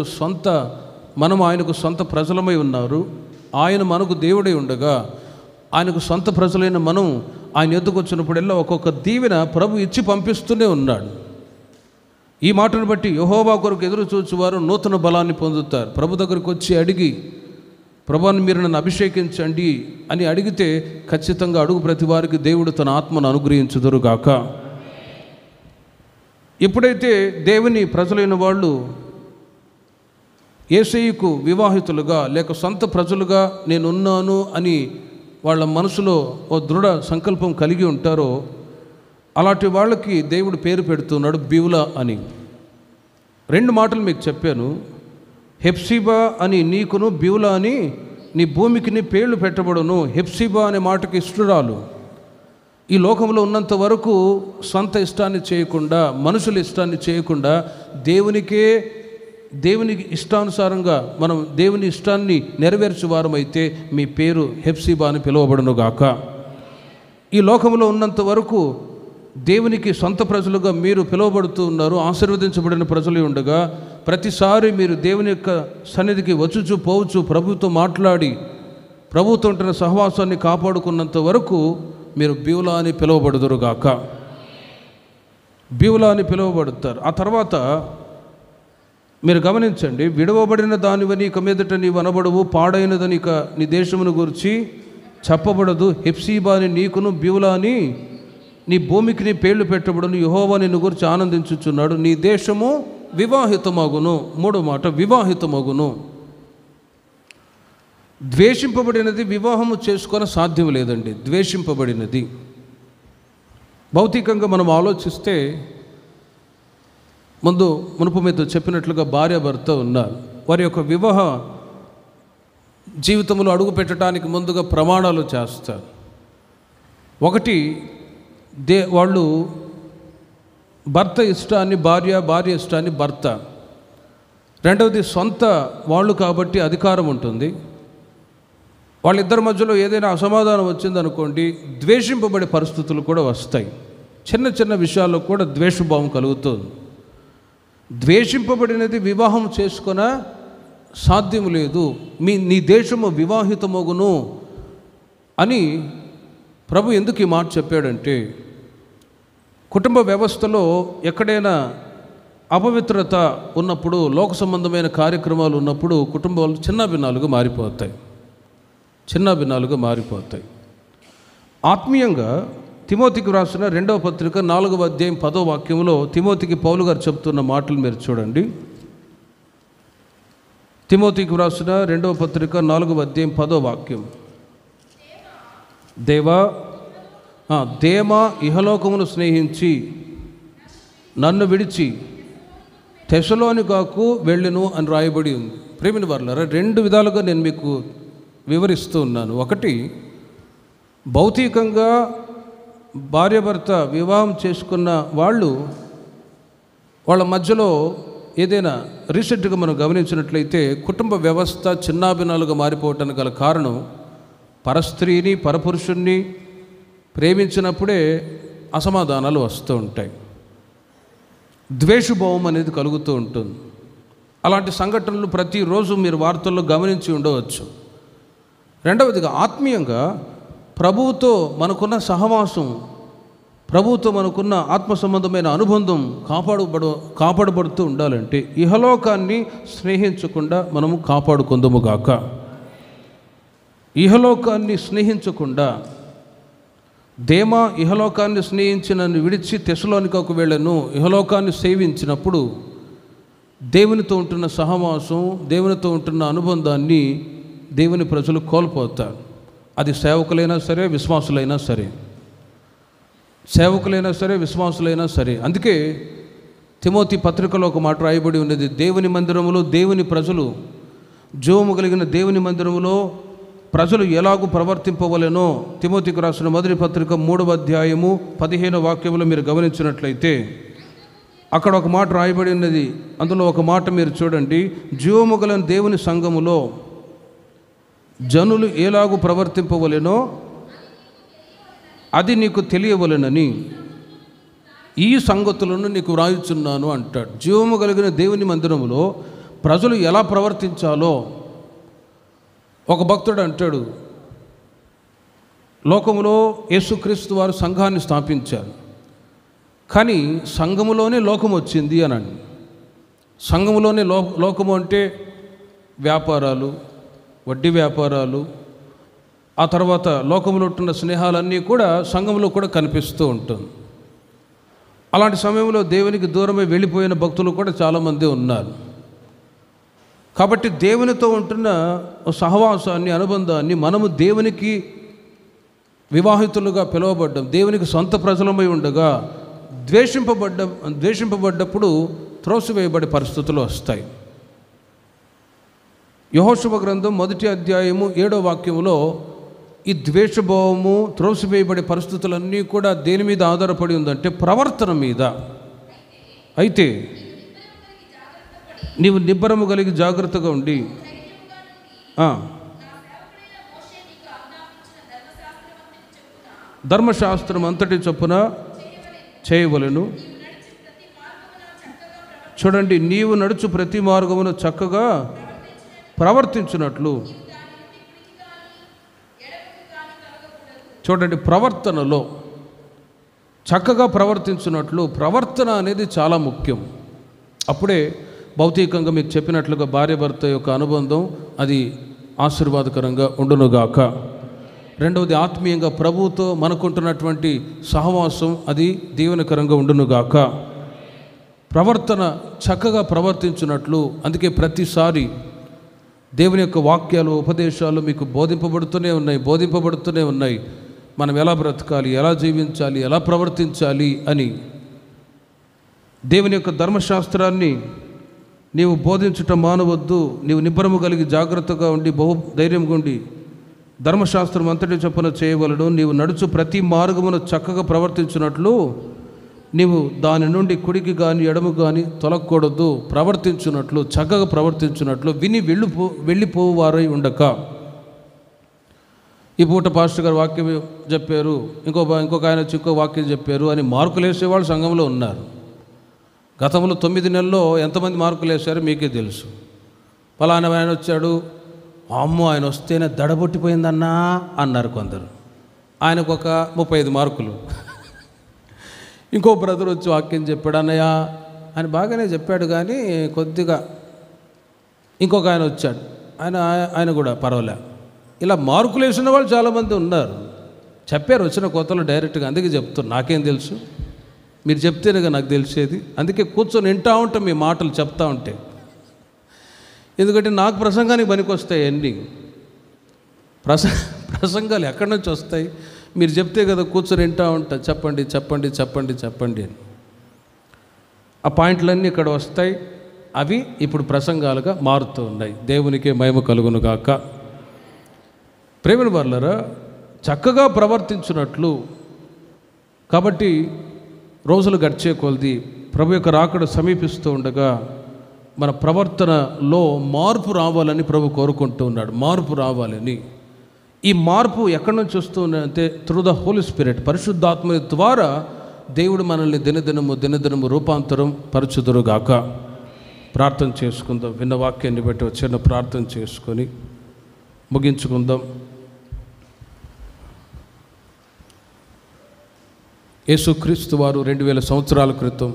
మనం ఆయనకు సొంత ప్రజలమై ఉన్నారు. ఆయన మనకు దేవుడై ఉండగా ఆయనకు సొంత ప్రజలైన మనం ఆయన ఎద్దుకు వచ్చినప్పుడల్లా ఒక్కొక్క దీవెన ప్రభు ఇచ్చి పంపిస్తూనే ఉన్నాడు. ఈ మాటను బట్టి యెహోవా కొరకు ఎదురు చూచువారు నూతన బలాన్ని పొందుతారు. ప్రభు దగ్గరికి వచ్చి అడిగి, ప్రభువుని మీరు నన్ను అభిషేకించండి అని అడిగితే ఖచ్చితంగా అడుగు ప్రతి వారికి దేవుడు తన ఆత్మను అనుగ్రహించుదురుగాక. ఎప్పుడైతే దేవుని ప్రజలైన వాళ్ళు యేసయ్యకు వివాహితులుగా లేక సొంత ప్రజలుగా నేనున్నాను అని వాళ్ళ మనసులో ఓ దృఢ సంకల్పం కలిగి ఉంటారో, అలాంటి వాళ్ళకి దేవుడు పేరు పెడుతున్నాడు బివులా అని. 2 మాటలు మీకు చెప్పాను. హెప్సిబా అని నీకును, బివులా అని నీ భూమికి పేర్లు పెట్టబడును. హెప్సిబా అనే మాటకి ఇష్టురాలు. ఈ లోకంలో ఉన్నంత వరకు సొంత ఇష్టాన్ని చేయకుండా, మనుషుల ఇష్టాన్ని చేయకుండా దేవునికి ఇష్టానుసారంగా మనం దేవుని ఇష్టాన్ని నెరవేర్చువారమైతే మీ పేరు హెప్సిబా అని పిలువబడునుగాక. ఈ లోకంలో ఉన్నంత వరకు దేవునికి సొంత ప్రజలుగా మీరు పిలువబడుతూ ఉన్నారు, ఆశీర్వదించబడిన ప్రజలు ఉండగా, ప్రతిసారి మీరు దేవుని యొక్క సన్నిధికి వచ్చుచు పోవచ్చు, ప్రభుతో మాట్లాడి ప్రభుతో ఉంటున్న సహవాసాన్ని కాపాడుకున్నంత వరకు మీరు బివులా అని పిలువబడుదురుగాక. బివులా అని పిలువబడతారు. ఆ తర్వాత మీరు గమనించండి, విడవబడిన దానివని ఇక మీదట నీవు అనబడవు, పాడైనదని ఇక నీ దేశమును గురించి చెప్పబడదు. హెప్సిబా అని నీకును, బివులా అని నీ భూమికి నీ పేర్లు పెట్టబడును. యెహోవా నిన్ను గురించి ఆనందించుచున్నాడు, నీ దేశము వివాహితమగును. 3వ మాట, వివాహితమగును. ద్వేషింపబడినది వివాహము చేసుకొని సాధ్యం లేదండి. ద్వేషింపబడినది భౌతికంగా మనం ఆలోచిస్తే, మునుపు మీద చెప్పినట్లుగా భార్యాభర్త ఉన్నారు. వారి యొక్క వివాహ జీవితంలో అడుగు పెట్టడానికి ముందుగా ప్రమాణాలు చేస్తారు. ఒకటి, వాళ్ళు భర్త ఇష్టాన్ని భార్య ఇష్టాన్ని భర్త. రెండవది, సొంత వాళ్ళు కాబట్టి అధికారం ఉంటుంది. వాళ్ళిద్దరి మధ్యలో ఏదైనా అసమాధానం వచ్చిందనుకోండి, ద్వేషింపబడే పరిస్థితులు కూడా వస్తాయి. చిన్న చిన్న విషయాల్లో కూడా ద్వేషభావం కలుగుతుంది. ద్వేషింపబడినది వివాహం చేసుకొన సాధ్యం లేదు. నీ దేశము వివాహితమగును అని ప్రభు ఎందుకు ఈ మాట చెప్పాడంటే, కుటుంబ వ్యవస్థలో ఎక్కడైనా అపవిత్రత ఉన్నప్పుడు, లోక సంబంధమైన కార్యక్రమాలు ఉన్నప్పుడు కుటుంబాలు చిన్నభిన్నాలుగా మారిపోతాయి. ఆత్మీయంగా తిమోతికి వ్రాసిన 2వ పత్రిక 4వ అధ్యాయం 10వ వాక్యంలో తిమోతికి పౌలు గారు చెప్తున్న మాటలు మీరు చూడండి. తిమోతికి వ్రాసిన 2వ పత్రిక 4వ అధ్యాయం 10వ వాక్యం. దేమా ఇహలోకమును స్నేహించి నన్ను విడిచి తెసలోనికకు వెళ్ళెను అని రాయబడి ఉంది. ప్రేమిని వారలారా, 2 విధాలుగా నేను మీకు వివరిస్తూ ఉన్నాను. ఒకటి, భౌతికంగా భార్యాభర్త వివాహం చేసుకున్న వాళ్ళ మధ్యలో ఏదైనా రీసెంట్గా మనం గమనించినట్లయితే కుటుంబ వ్యవస్థ చిన్నాభిన్నాలుగా మారిపోవటానికి గల కారణం, పరస్త్రీని పరపురుషుణ్ణి ప్రేమించినప్పుడే అసమాధానాలు వస్తూ ఉంటాయి, ద్వేషభావం అనేది కలుగుతూ ఉంటుంది. అలాంటి సంఘటనలు ప్రతిరోజు మీరు వార్తల్లో గమనించి ఉండవచ్చు. రెండవదిగా, ఆత్మీయంగా ప్రభువుతో మనకున్న సహవాసం, ప్రభువుతో మనకున్న ఆత్మ సంబంధమైన అనుబంధం కాపాడబడుతూ ఉండాలంటే ఇహలోకాన్ని స్నేహించకుండా మనము కాపాడుకుందాముగాక. ఇహలోకాన్ని స్నేహించకుండా దేమా ఇహలోకాన్ని స్నేహించి నన్ను విడిచి తెస్సలోనికకు వెళ్ళను. ఇహలోకాన్ని సేవించినప్పుడు దేవునితో ఉంటున్న సహవాసం, దేవునితో ఉంటున్న అనుబంధాన్ని దేవుని ప్రజలు కోల్పోతారు. అది సేవకులైనా సరే, విశ్వాసులైనా సరే, సేవకులైనా సరే, విశ్వాసులైనా సరే. అందుకే తిమోతి పత్రికలో ఒక మాట రాయబడి ఉన్నది, దేవుని మందిరములో దేవుని ప్రజలు, జీవము కలిగిన దేవుని మందిరములో ప్రజలు ఎలాగూ ప్రవర్తింపవలెనో తిమోతికి రాసిన మొదటి పత్రిక 3వ అధ్యాయము 15వ వాక్యంలో మీరు గమనించినట్లయితే అక్కడ ఒక మాట రాయబడి ఉన్నది. అందులో ఒక మాట మీరు చూడండి, జీవము గల దేవుని సంఘములో జనులు ఎలాగూ ప్రవర్తింపవలెనో అది నీకు తెలియవలెనని ఈ సంగతులను నీకు వ్రాయుచున్నాను అంటాడు. జీవము కలిగిన దేవుని మందిరములో ప్రజలు ఎలా ప్రవర్తించాలో ఒక భక్తుడు అంటాడు, లోకములో యేసుక్రీస్తు వారు సంఘాన్ని స్థాపించారు, కానీ సంఘములోనే లోకం వచ్చింది అనండి. సంఘములోనే లోకము అంటే వ్యాపారాలు, వడ్డీ వ్యాపారాలు, ఆ తర్వాత లోకంలో ఉంటున్న స్నేహాలన్నీ కూడా సంఘంలో కూడా కనిపిస్తూ ఉంటుంది. అలాంటి సమయంలో దేవునికి దూరమై వెళ్ళిపోయిన భక్తులు కూడా చాలామంది ఉన్నారు. కాబట్టి దేవునితో ఉంటున్న సహవాసాన్ని, అనుబంధాన్ని, మనము దేవునికి వివాహితులుగా పిలువబడ్డం, దేవునికి సొంత ప్రజలమై ఉండగా ద్వేషింపబడ్డప్పుడు త్రోసివేయబడే పరిస్థితులు వస్తాయి. యెహోషువ గ్రంథం 1వ అధ్యాయము 7వ వాక్యములో ఈ ద్వేషభావము, త్రోసివేయబడే పరిస్థితులన్నీ కూడా దేని మీద ఆధారపడి ఉందంటే ప్రవర్తన మీద. అయితే నీవు నిబ్బరము కలిగి జాగ్రత్తగా ఉండి ధర్మశాస్త్రం అంతటి చొప్పున చేయవలెను. చూడండి, నీవు నడుచు ప్రతి మార్గమును చక్కగా ప్రవర్తించినట్లు. చూడండి, ప్రవర్తనలో చక్కగా ప్రవర్తించినట్లు. ప్రవర్తన అనేది చాలా ముఖ్యం. అప్పుడే భౌతికంగా మీకు చెప్పినట్లుగా భార్యాభర్త యొక్క అనుబంధం అది ఆశీర్వాదకరంగా ఉండునుగాక. రెండవది, ఆత్మీయంగా ప్రభువుతో మనకుంటున్నటువంటి సహవాసం అది దీవెనకరంగా ఉండునుగాక. ప్రవర్తన చక్కగా ప్రవర్తించినట్లు. అందుకే ప్రతిసారి దేవుని యొక్క వాక్యాలు, ఉపదేశాలు మీకు బోధింపబడుతూనే ఉన్నాయి. మనం ఎలా బ్రతకాలి, ఎలా జీవించాలి, ఎలా ప్రవర్తించాలి అని దేవుని యొక్క ధర్మశాస్త్రాన్ని నీవు బోధించటం మానవద్దు. నీవు నిబ్బరము కలిగి జాగ్రత్తగా ఉండి ధైర్యంగా ఉండి ధర్మశాస్త్రం అంతటి చొప్పున చేయవలెను. నీవు నడుచు ప్రతి మార్గమును చక్కగా ప్రవర్తించినట్లు నీవు దాని నుండి కుడికి కానీ ఎడము కానీ తొలగకూడదు. ప్రవర్తించినట్లు, చక్కగా ప్రవర్తించినట్లు విని వెళ్ళిపోవారై ఉండక. ఈ పూట పాస్టర్ గారు వాక్యం చెప్పారు, ఇంకొక ఆయన వచ్చి ఇంకో వాక్యం చెప్పారు అని మార్కులు వేసేవాళ్ళు సంఘంలో ఉన్నారు. గతంలో 9 నెలల్లో ఎంతమంది మార్కులు వేశారో మీకే తెలుసు. పలానా ఆయన వచ్చాడు, అమ్మో ఆయన వస్తేనే దడబొట్టిపోయిందన్నా అన్నారు కొందరు. ఆయనకు ఒక 35 మార్కులు. ఇంకో బ్రదర్ వచ్చి వాక్యం చెప్పాడు, అన్నయ్య ఆయన బాగానే చెప్పాడు కానీ కొద్దిగా. ఇంకొక ఆయన వచ్చాడు, ఆయన కూడా పర్వాలే. ఇలా మార్కులు వేసిన వాళ్ళు చాలామంది ఉన్నారు. చెప్పారు వచ్చిన కొత్తలో డైరెక్ట్గా. అందుకే చెప్తాను, నాకేం తెలుసు, మీరు చెప్తేనేగా నాకు తెలిసేది. అందుకే కూర్చొని వింటూ ఉంటాం మీ మాటలు చెప్తా ఉంటే. ఎందుకంటే నాకు ప్రసంగానికి పనికొస్తాయి అన్నీ. ప్రసంగాలు ఎక్కడి నుంచి వస్తాయి? మీరు చెప్తే కదా కూర్చొని వింటూ ఉంటా. చెప్పండి అని ఆ పాయింట్లన్నీ ఇక్కడ వస్తాయి. అవి ఇప్పుడు ప్రసంగాలుగా మారుతూ ఉన్నాయి. దేవునికే మహిమ కలుగునుగాక. ప్రేమను వాళ్ళరా, చక్కగా ప్రవర్తించినట్లు. కాబట్టి రోజులు గడిచే కొలది ప్రభు యొక్క రాకడ సమీపిస్తూ ఉండగా మన ప్రవర్తనలో మార్పు రావాలని ప్రభు కోరుకుంటూ ఉన్నాడు. మార్పు రావాలని. ఈ మార్పు ఎక్కడి నుంచి వస్తుందంటే త్రూ ద హోలీ స్పిరిట్, పరిశుద్ధాత్మ ద్వారా దేవుడు మనల్ని దినదినము రూపాంతరం పరచుదురుగాక. ప్రార్థన చేసుకుందాం. విన్న వాక్యాన్ని బట్టి చిన్న ప్రార్థన చేసుకొని ముగించుకుందాం. యేసుక్రీస్తు వారు 2000 సంవత్సరాల క్రితం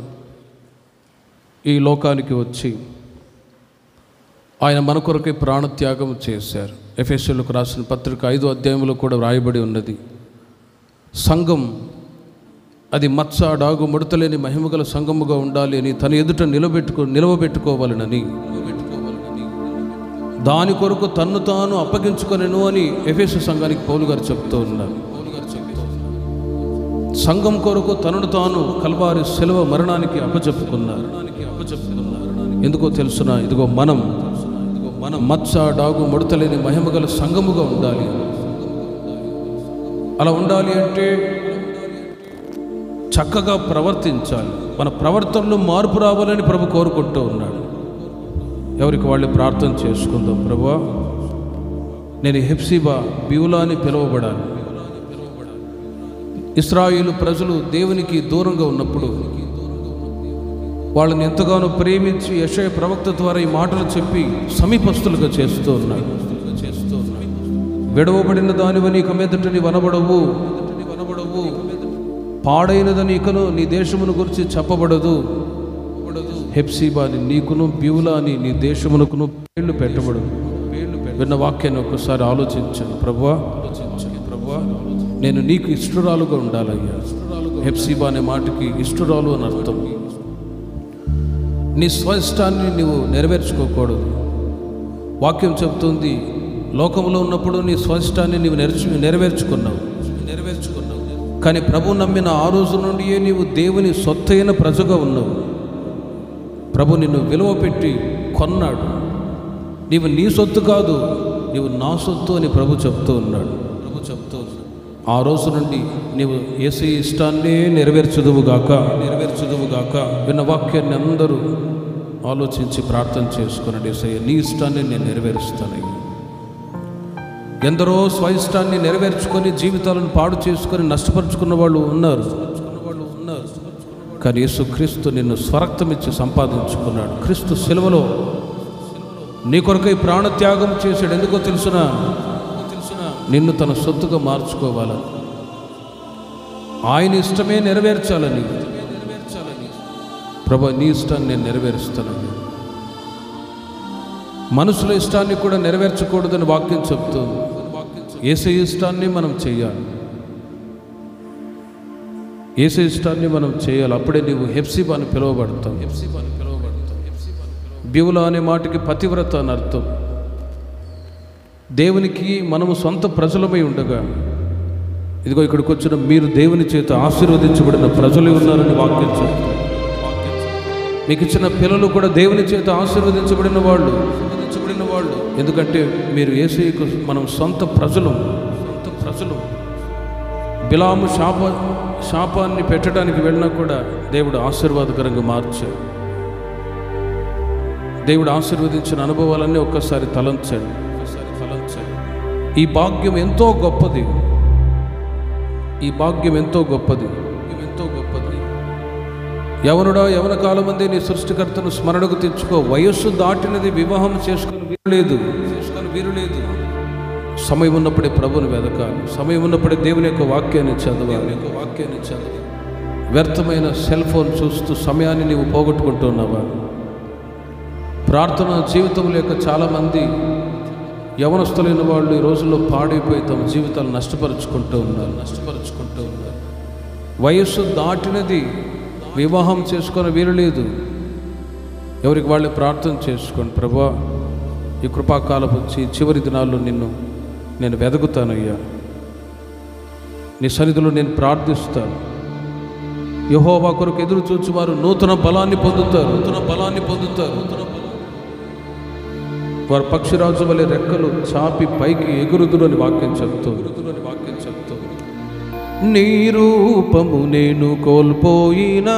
ఈ లోకానికి వచ్చి ఆయన మన కొరకే ప్రాణత్యాగం చేశారు. ఎఫెసీయులకు రాసిన పత్రిక 5వ అధ్యాయంలో కూడా వ్రాయబడి ఉన్నది. సంఘం అది మచ్చ డాగు ముడతలేని మహిమగల సంఘముగా ఉండాలి అని తన ఎదుట నిలవబెట్టుకోవాలనని దాని కొరకు తన్ను తాను అప్పగించుకొనెను అని ఎఫెసు సంఘానికి పౌలు గారు చెప్తూ ఉన్నారు. సంఘం కొరకు తనను తాను కల్వారి శిలువ మరణానికి అప్పచెప్పుకున్నారు. ఎందుకో తెలుసునా? ఇదిగో మనం మచ్చ డాగు ముడతలేని మహిమగల సంఘముగా ఉండాలి. అలా ఉండాలి అంటే చక్కగా ప్రవర్తించాలి. మన ప్రవర్తనలో మార్పు రావాలని ప్రభు కోరుకుంటూ ఉన్నాడు. ఎవరికి వాళ్ళు ప్రార్థన చేసుకుందాం. ప్రభువా, నేను హెప్సిబా బియులా అని పిలువబడాలి. ఇశ్రాయేలు ప్రజలు దేవునికి దూరంగా ఉన్నప్పుడు వాళ్ళని ఎంతగానో ప్రేమించి యెషయా ప్రవక్త ద్వారా ఈ మాటలు చెప్పి సమీపస్తులుగా చేస్తూ ఉన్నాడు. విడవబడిన దానివని ఇక మీదట నీవు అనబడవు, పాడైనదని ఇకను నీ దేశమును గురించి చెప్పబడదు. హెప్సిబాని నీకును బియులా అని నీ దేశమునకును పేర్లు పెట్టబడదు. విన్న వాక్యాన్ని ఒకసారి ఆలోచించాను. ప్రభువా, నేను నీకు ఇష్టరాలుగా ఉండాలయ్యా. హెప్సిబా అనే మాటకి ఇష్టరాలు అని అర్థం. నీ స్వయిష్టాన్ని నీవు నెరవేర్చుకోకూడదు. వాక్యం చెప్తుంది, లోకంలో ఉన్నప్పుడు నీ స్వయిష్టాన్ని నీవు నెరవేర్చుకున్నావు. కానీ ప్రభు నమ్మిన ఆ రోజు నుండియే నీవు దేవుని సొత్తైన ప్రజగా ఉన్నావు. ప్రభు నిన్ను విలువ పెట్టి కొన్నాడు. నీవు నీ సొత్తు కాదు, నీవు నా సొత్తు అని ప్రభు చెప్తూ ఉన్నాడు. ఆ రోజు నుండి నీవు యేసయ్య ఇష్టాన్నే నెరవేర్చుదువుగాక. విన్న వాక్యాన్ని అందరూ ఆలోచించి ప్రార్థన చేసుకున్నాడు. యేసయ్య, నీ ఇష్టాన్ని నేను నెరవేరుస్తానయ్యా. ఎందరో స్వయిష్టాన్ని నెరవేర్చుకొని జీవితాలను పాడు చేసుకొని నష్టపరుచుకున్న వాళ్ళు ఉన్నారు. కానీ యేసుక్రీస్తు నిన్ను స్వరక్తమిచ్చి సంపాదించుకున్నాడు. క్రీస్తు సిలువలో నీ కొరకై ప్రాణత్యాగం చేశాడు. ఎందుకో తెలుసునా? నిన్ను తన సొత్తుగా మార్చుకోవాలని, ఆయన ఇష్టమే నెరవేర్చాలని. ప్రభు, నీ ఇష్టాన్ని నేను నెరవేరుస్తానని. మనుషుల ఇష్టాన్ని కూడా నెరవేర్చకూడదని వాక్యం చెప్తుంది. యేసయ్య ఇష్టాన్ని మనం చేయాలి. యేసయ్య ఇష్టాన్ని మనం చేయాలి. అప్పుడే నీవు హెప్సిబా అని పిలువబడతావు. బియులా అనే మాటకి పతివ్రత అని అర్థం. దేవునికి మనము సొంత ప్రజలమై ఉండగా, ఇదిగో ఇక్కడికి వచ్చిన మీరు దేవుని చేత ఆశీర్వదించబడిన ప్రజలు ఉన్నారని వాక్యం చెప్తారు. మీకు ఇచ్చిన పిల్లలు కూడా దేవుని చేత ఆశీర్వదించబడిన వాళ్ళు. ఎందుకంటే మీరు యేసయ్యకు మనం సొంత ప్రజలు. బిలాము శాపాన్ని పెట్టడానికి వెళ్ళినా కూడా దేవుడు ఆశీర్వాదకరంగా మార్చాడు. దేవుడు ఆశీర్వదించిన అనుభవాలన్నీ ఒక్కసారి తలంచాడు. ఈ భాగ్యం ఎంతో గొప్పది. యవనుడా, యవన కాలమందే నీ సృష్టికర్తను స్మరణకు తెచ్చుకో. వయస్సు దాటినది వివాహం చేసుకుని వీరులేదు. సమయం ఉన్నప్పుడే ప్రభుని వెదకాలి. సమయం ఉన్నప్పుడే దేవుని యొక్క వాక్యాన్ని చదవాలి. వ్యర్థమైన సెల్ ఫోన్ చూస్తూ సమయాన్ని నీవు పోగొట్టుకుంటున్నావా? ప్రార్థన జీవితం లేక చాలామంది యవనస్తులైన వాళ్ళు ఈ రోజుల్లో పాడైపోయి తమ జీవితాలు నష్టపరుచుకుంటూ ఉన్నారు. వయస్సు దాటినది వివాహం చేసుకుని వీలు లేదు. ఎవరికి వాళ్ళే ప్రార్థన చేసుకోండి. ప్రభువా, ఈ కృపాకాలపు చివరి దినాల్లో నేను వెదకుతానయ్యా. నీ సన్నిధిలో నేను ప్రార్థిస్తాను. యెహోవా కొరకు ఎదురు చూచువారు నూతన బలాన్ని పొందుతారు. వారు పక్షిరాజు వలె రెక్కలు చాపి పైకి ఎగురుదురు అని వాక్యం చెప్తూ, నీ రూపము నేను కోల్పోయినా